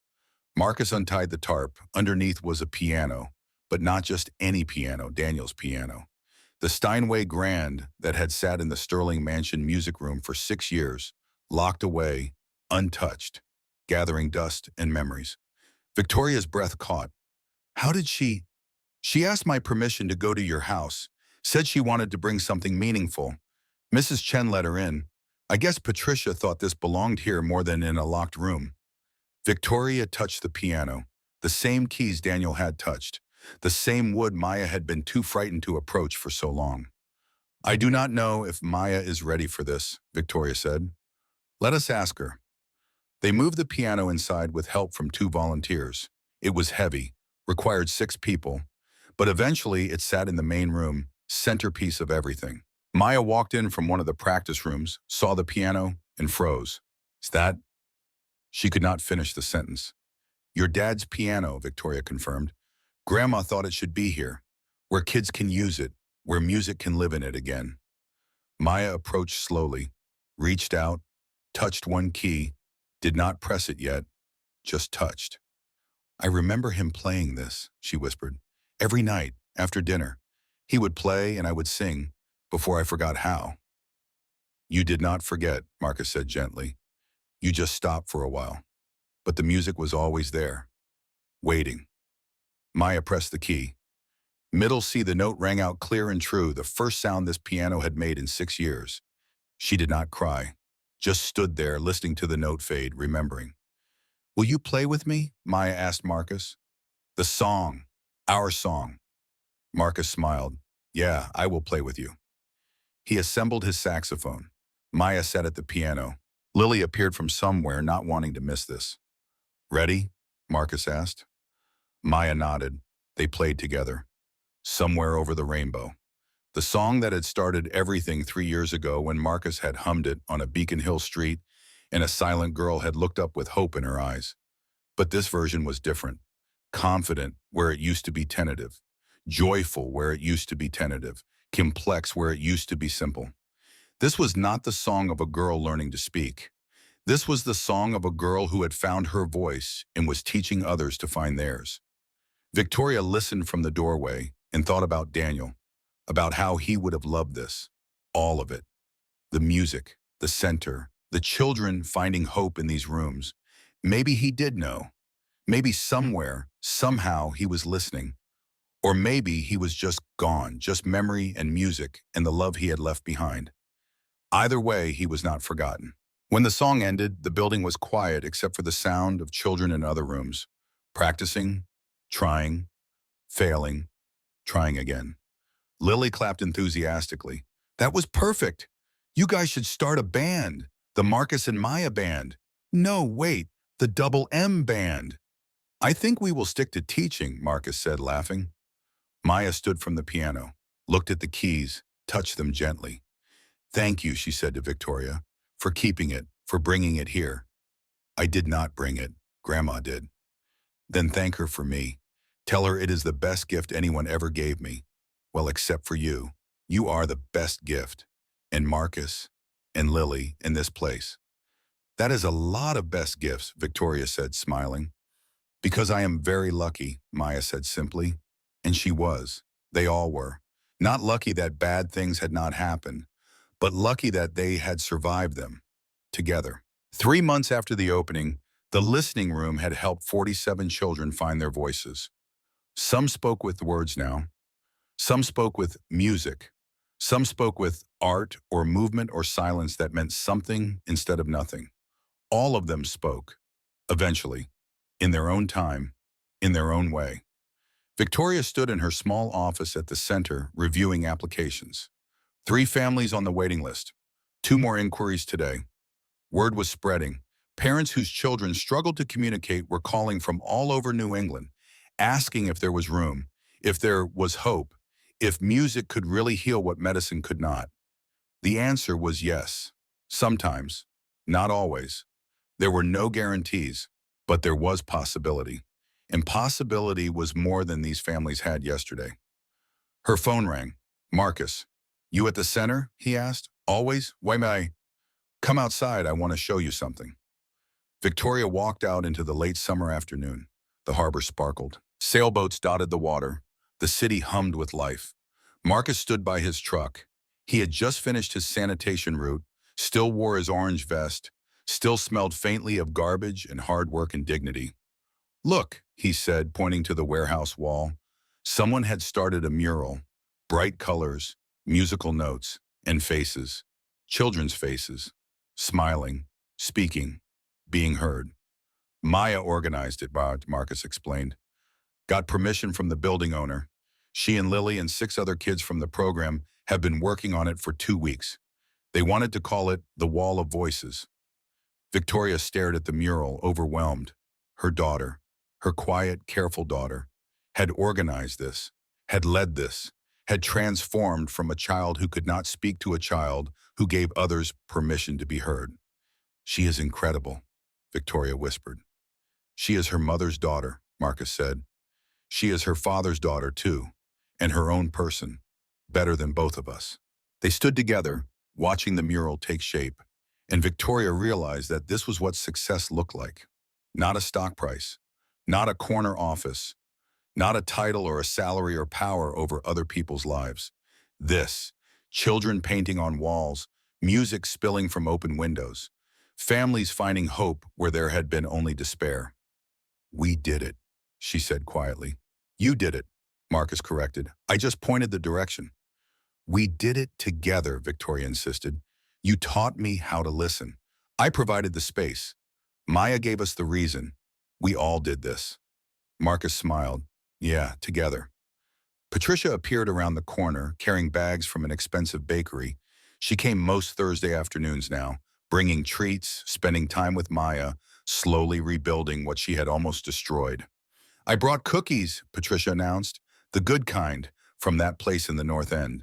Marcus untied the tarp. Underneath was a piano, but not just any piano, Daniel's piano. The Steinway Grand that had sat in the Sterling Mansion music room for 6 years, locked away, untouched, gathering dust and memories. Victoria's breath caught. "How did she—" "She asked my permission to go to your house, said she wanted to bring something meaningful. Mrs. Chen let her in. I guess Patricia thought this belonged here more than in a locked room." Victoria touched the piano, the same keys Daniel had touched, the same wood Maya had been too frightened to approach for so long. "I do not know if Maya is ready for this," Victoria said. "Let us ask her." They moved the piano inside with help from 2 volunteers. It was heavy, required 6 people, but eventually it sat in the main room, centerpiece of everything. Maya walked in from one of the practice rooms, saw the piano, and froze. "Is that—" She could not finish the sentence. "Your dad's piano," Victoria confirmed. "Grandma thought it should be here, where kids can use it, where music can live in it again." Maya approached slowly, reached out, touched one key, did not press it yet, just touched. "I remember him playing this," she whispered. "Every night, after dinner. He would play and I would sing, before I forgot how." "You did not forget," Marcus said gently. "You just stopped for a while. But the music was always there, waiting." Maya pressed the key. Middle C, the note rang out clear and true, the first sound this piano had made in 6 years. She did not cry, just stood there listening to the note fade, remembering. "Will you play with me?" Maya asked Marcus. "The song, our song." Marcus smiled. "Yeah, I will play with you." He assembled his saxophone. Maya sat at the piano. Lily appeared from somewhere, not wanting to miss this. "Ready?" Marcus asked. Maya nodded. They played together. "Somewhere Over the Rainbow." The song that had started everything 3 years ago when Marcus had hummed it on a Beacon Hill street and a silent girl had looked up with hope in her eyes. But this version was different. Confident where it used to be tentative. Joyful where it used to be tentative. Complex where it used to be simple. This was not the song of a girl learning to speak. This was the song of a girl who had found her voice and was teaching others to find theirs. Victoria listened from the doorway and thought about Daniel, about how he would have loved this. All of it. The music, the center, the children finding hope in these rooms. Maybe he did know. Maybe somewhere, somehow he was listening. Or maybe he was just gone, just memory and music and the love he had left behind. Either way, he was not forgotten. When the song ended, the building was quiet except for the sound of children in other rooms, practicing, trying, failing, trying again. Lily clapped enthusiastically. "That was perfect. You guys should start a band. The Marcus and Maya band. No, wait, the Double M band." "I think we will stick to teaching," Marcus said, laughing. Maya stood from the piano, looked at the keys, touched them gently. "Thank you," she said to Victoria, "for keeping it, for bringing it here." "I did not bring it. Grandma did." "Then thank her for me. Tell her it is the best gift anyone ever gave me. Well, except for you. You are the best gift. And Marcus, and Lily, in this place." "That is a lot of best gifts," Victoria said, smiling. "Because I am very lucky," Maya said simply. And she was. They all were. Not lucky that bad things had not happened, but lucky that they had survived them, together. 3 months after the opening, the listening room had helped 47 children find their voices. Some spoke with words now. Some spoke with music. Some spoke with art or movement or silence that meant something instead of nothing. All of them spoke, eventually, in their own time, in their own way. Victoria stood in her small office at the center, reviewing applications. 3 families on the waiting list. 2 more inquiries today. Word was spreading. Parents whose children struggled to communicate were calling from all over New England, asking if there was room, if there was hope, if music could really heal what medicine could not. The answer was yes. Sometimes. Not always. There were no guarantees, but there was possibility. And possibility was more than these families had yesterday. Her phone rang. Marcus. You at the center? He asked. Always? Why may I? Come outside, I want to show you something. Victoria walked out into the late summer afternoon. The harbor sparkled. Sailboats dotted the water. The city hummed with life. Marcus stood by his truck. He had just finished his sanitation route, still wore his orange vest, still smelled faintly of garbage and hard work and dignity. Look, he said, pointing to the warehouse wall. Someone had started a mural. Bright colors, musical notes, and faces. Children's faces. Smiling, speaking, being heard. Maya organized it, Marcus explained. Got permission from the building owner. She and Lily and 6 other kids from the program have been working on it for 2 weeks. They wanted to call it the Wall of Voices. Victoria stared at the mural, overwhelmed. Her daughter, her quiet, careful daughter, had organized this, had led this, had transformed from a child who could not speak to a child who gave others permission to be heard. She is incredible, Victoria whispered. She is her mother's daughter, Marcus said. She is her father's daughter, too, and her own person, better than both of us. They stood together, watching the mural take shape, and Victoria realized that this was what success looked like. Not a stock price, not a corner office, not a title or a salary or power over other people's lives. This, children painting on walls, music spilling from open windows, families finding hope where there had been only despair. We did it, she said quietly. You did it, Marcus corrected. I just pointed the direction. We did it together, Victoria insisted. You taught me how to listen. I provided the space. Maya gave us the reason. We all did this. Marcus smiled. Yeah, together. Patricia appeared around the corner, carrying bags from an expensive bakery. She came most Thursday afternoons now, bringing treats, spending time with Maya, slowly rebuilding what she had almost destroyed. I brought cookies, Patricia announced, the good kind, from that place in the North End.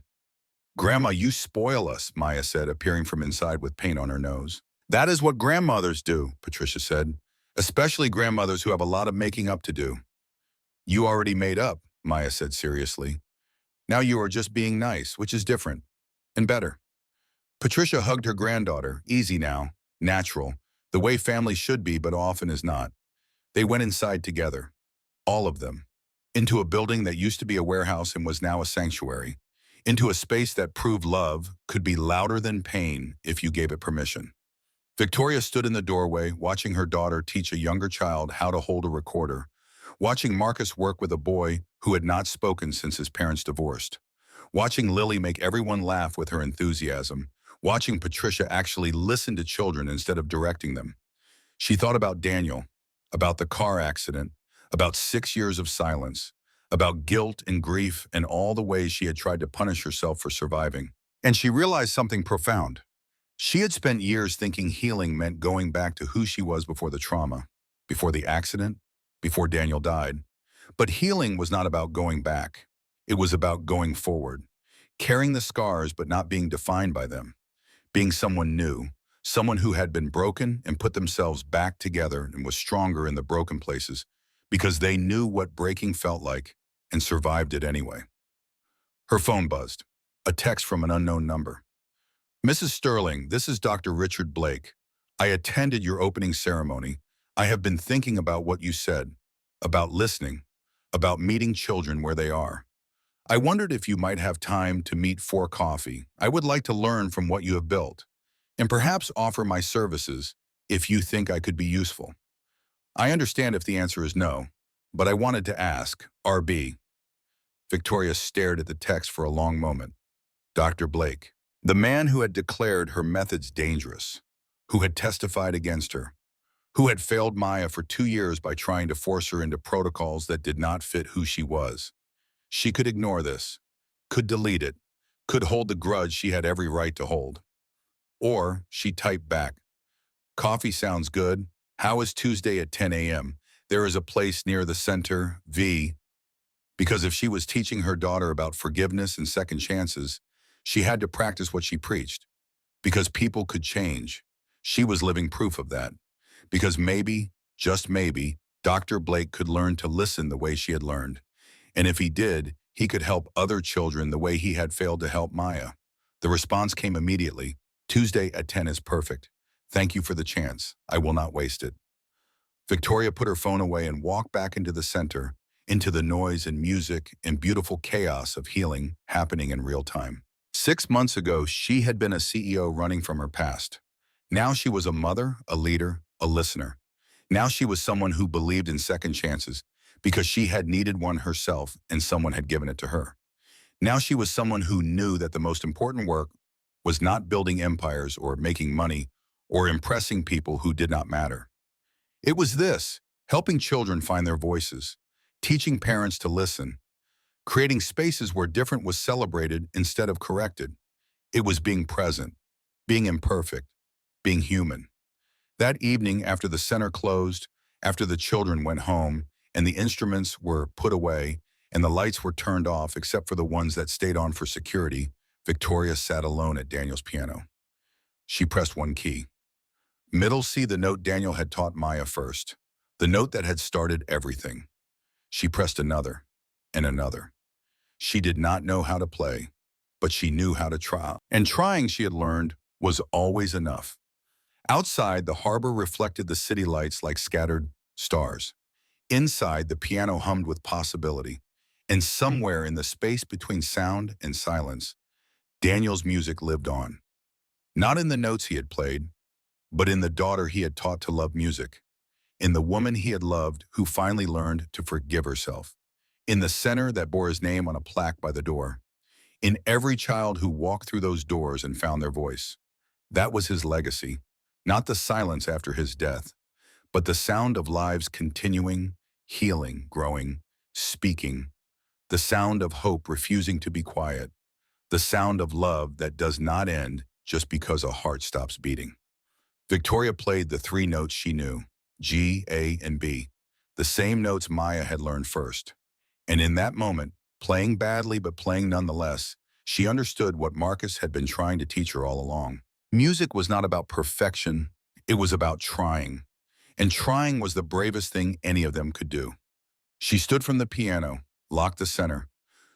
Grandma, you spoil us, Maya said, appearing from inside with paint on her nose. That is what grandmothers do, Patricia said, especially grandmothers who have a lot of making up to do. You already made up, Maya said seriously. Now you are just being nice, which is different and better. Patricia hugged her granddaughter, easy now, natural, the way families should be but often is not. They went inside together, all of them, into a building that used to be a warehouse and was now a sanctuary, into a space that proved love could be louder than pain if you gave it permission. Victoria stood in the doorway, watching her daughter teach a younger child how to hold a recorder, watching Marcus work with a boy who had not spoken since his parents divorced, watching Lily make everyone laugh with her enthusiasm, watching Patricia actually listen to children instead of directing them. She thought about Daniel, about the car accident, about 6 years of silence, about guilt and grief and all the ways she had tried to punish herself for surviving. And she realized something profound. She had spent years thinking healing meant going back to who she was before the trauma, before the accident, before Daniel died. But healing was not about going back. It was about going forward, carrying the scars but not being defined by them, being someone new, someone who had been broken and put themselves back together and was stronger in the broken places because they knew what breaking felt like and survived it anyway. Her phone buzzed, a text from an unknown number. Mrs. Sterling, this is Dr. Richard Blake. I attended your opening ceremony. I have been thinking about what you said, about listening, about meeting children where they are. I wondered if you might have time to meet for coffee. I would like to learn from what you have built, and perhaps offer my services if you think I could be useful. I understand if the answer is no, but I wanted to ask, RB. Victoria stared at the text for a long moment. Dr. Blake, the man who had declared her methods dangerous, who had testified against her, who had failed Maya for 2 years by trying to force her into protocols that did not fit who she was. She could ignore this, could delete it, could hold the grudge she had every right to hold. Or she typed back, "Coffee sounds good. How is Tuesday at 10 a.m.? There is a place near the center, V." Because if she was teaching her daughter about forgiveness and second chances, she had to practice what she preached. Because people could change. She was living proof of that. Because maybe, just maybe, Dr. Blake could learn to listen the way she had learned. And if he did, he could help other children the way he had failed to help Maya. The response came immediately. "Tuesday at 10 is perfect. Thank you for the chance. I will not waste it." Victoria put her phone away and walked back into the center, into the noise and music and beautiful chaos of healing happening in real time. 6 months ago, she had been a CEO running from her past. Now she was a mother, a leader, a listener. Now she was someone who believed in second chances because she had needed one herself and someone had given it to her. Now she was someone who knew that the most important work was not building empires or making money or impressing people who did not matter. It was this: helping children find their voices, teaching parents to listen, creating spaces where different was celebrated instead of corrected. It was being present, being imperfect, being human. That evening, after the center closed, after the children went home, and the instruments were put away, and the lights were turned off except for the ones that stayed on for security, Victoria sat alone at Daniel's piano. She pressed one key. Middle C, the note Daniel had taught Maya first, the note that had started everything. She pressed another, and another. She did not know how to play, but she knew how to try. And trying, she had learned, was always enough. Outside, the harbor reflected the city lights like scattered stars. Inside, the piano hummed with possibility. And somewhere in the space between sound and silence, Daniel's music lived on. Not in the notes he had played, but in the daughter he had taught to love music. In the woman he had loved who finally learned to forgive herself. In the center that bore his name on a plaque by the door. In every child who walked through those doors and found their voice. That was his legacy. Not the silence after his death, but the sound of lives continuing, healing, growing, speaking. The sound of hope refusing to be quiet. The sound of love that does not end just because a heart stops beating. Victoria played the three notes she knew, G, A, and B, the same notes Maya had learned first. And in that moment, playing badly but playing nonetheless, she understood what Marcus had been trying to teach her all along. Music was not about perfection, it was about trying. And trying was the bravest thing any of them could do. She stood from the piano, locked the center,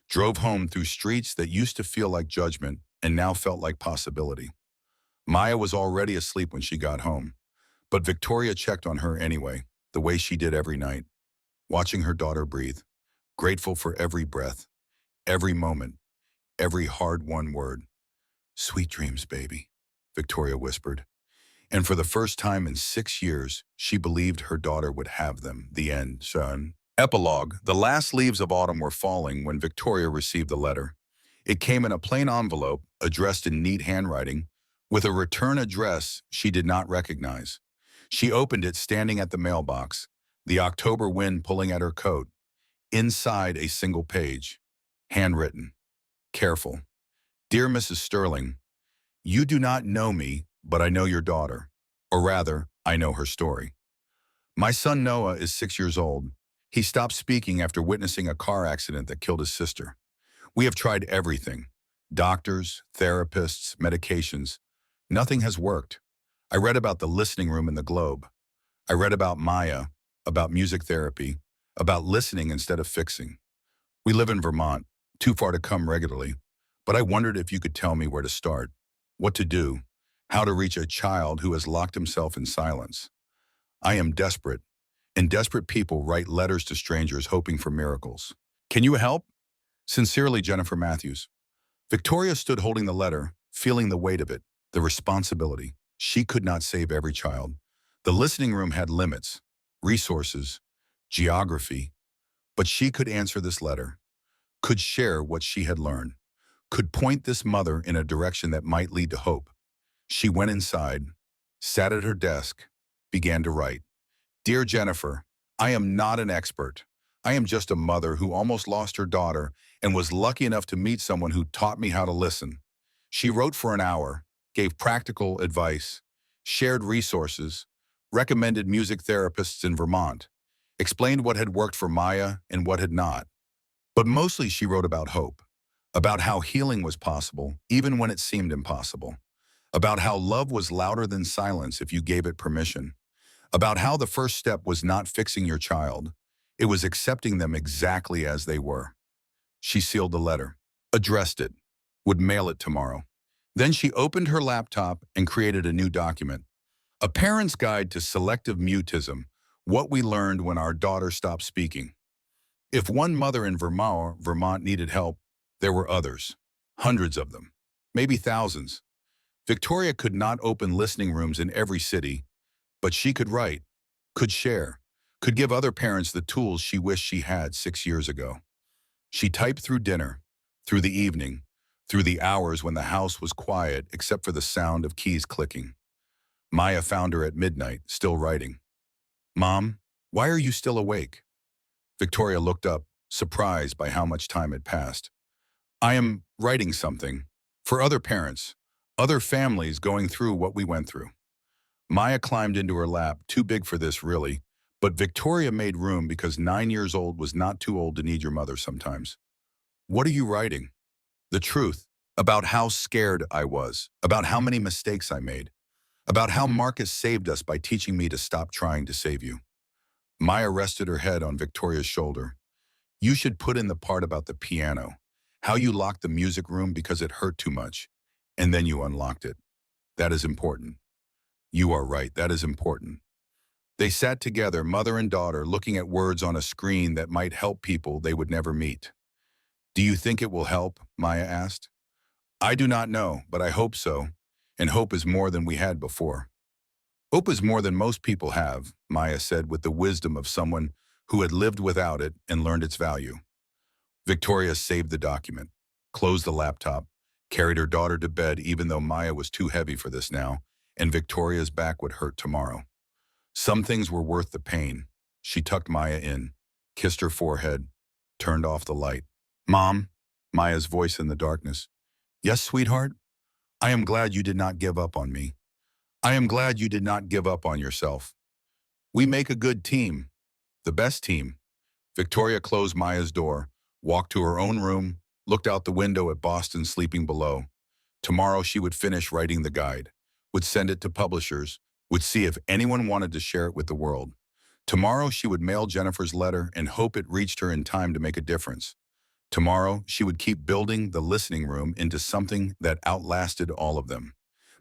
drove home through streets that used to feel like judgment and now felt like possibility. Maya was already asleep when she got home, but Victoria checked on her anyway, the way she did every night, watching her daughter breathe, grateful for every breath, every moment, every hard-won word. "Sweet dreams, baby," Victoria whispered. And for the first time in 6 years, she believed her daughter would have them. The end, son. Epilogue. The last leaves of autumn were falling when Victoria received the letter. It came in a plain envelope, addressed in neat handwriting, with a return address she did not recognize. She opened it standing at the mailbox, the October wind pulling at her coat. Inside, a single page, handwritten, careful. "Dear Mrs. Sterling, you do not know me, but I know your daughter. Or rather, I know her story. My son Noah is 6 years old. He stopped speaking after witnessing a car accident that killed his sister. We have tried everything. Doctors, therapists, medications. Nothing has worked. I read about the listening room in the Globe. I read about Maya, about music therapy, about listening instead of fixing. We live in Vermont, too far to come regularly, but I wondered if you could tell me where to start, what to do, how to reach a child who has locked himself in silence. I am desperate, and desperate people write letters to strangers hoping for miracles. Can you help? Sincerely, Jennifer Matthews." Victoria stood holding the letter, feeling the weight of it, the responsibility. She could not save every child. The listening room had limits, resources, geography, but she could answer this letter, could share what she had learned, could point this mother in a direction that might lead to hope. She went inside, sat at her desk, began to write. "Dear Jennifer, I am not an expert. I am just a mother who almost lost her daughter and was lucky enough to meet someone who taught me how to listen. She wrote for an hour, gave practical advice, shared resources, recommended music therapists in Vermont, explained what had worked for Maya and what had not. But mostly she wrote about hope, about how healing was possible even when it seemed impossible, about how love was louder than silence if you gave it permission, about how the first step was not fixing your child, it was accepting them exactly as they were. She sealed the letter, addressed it, would mail it tomorrow. Then she opened her laptop and created a new document, A Parent's Guide to Selective Mutism, What We Learned When Our Daughter Stopped Speaking. If one mother in Vermont needed help, there were others, hundreds of them, maybe thousands. Victoria could not open listening rooms in every city, but she could write, could share, could give other parents the tools she wished she had 6 years ago. She typed through dinner, through the evening, through the hours when the house was quiet except for the sound of keys clicking. Maya found her at midnight, still writing. "Mom, why are you still awake?" Victoria looked up, surprised by how much time had passed. "I am writing something. For other parents, other families going through what we went through." Maya climbed into her lap, too big for this really, but Victoria made room because 9 years old was not too old to need your mother sometimes. "What are you writing?" "The truth, about how scared I was, about how many mistakes I made, about how Marcus saved us by teaching me to stop trying to save you." Maya rested her head on Victoria's shoulder. "You should put in the part about the piano, how you locked the music room because it hurt too much, and then you unlocked it. That is important." "You are right, that is important." They sat together, mother and daughter, looking at words on a screen that might help people they would never meet. "Do you think it will help?" Maya asked. "I do not know, but I hope so, and hope is more than we had before." "Hope is more than most people have," Maya said with the wisdom of someone who had lived without it and learned its value. Victoria saved the document, closed the laptop, carried her daughter to bed even though Maya was too heavy for this now, and Victoria's back would hurt tomorrow. Some things were worth the pain. She tucked Maya in, kissed her forehead, turned off the light. "Mom," Maya's voice in the darkness. "Yes, sweetheart? I am glad you did not give up on me. I am glad you did not give up on yourself. We make a good team, the best team." Victoria closed Maya's door, walked to her own room, looked out the window at Boston sleeping below. Tomorrow she would finish writing the guide, would send it to publishers, would see if anyone wanted to share it with the world. Tomorrow she would mail Jennifer's letter and hope it reached her in time to make a difference. Tomorrow she would keep building the listening room into something that outlasted all of them.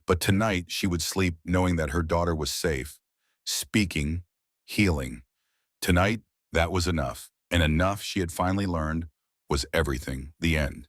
But tonight she would sleep knowing that her daughter was safe, speaking, healing. Tonight, that was enough. And enough, she had finally learned, was everything. The end.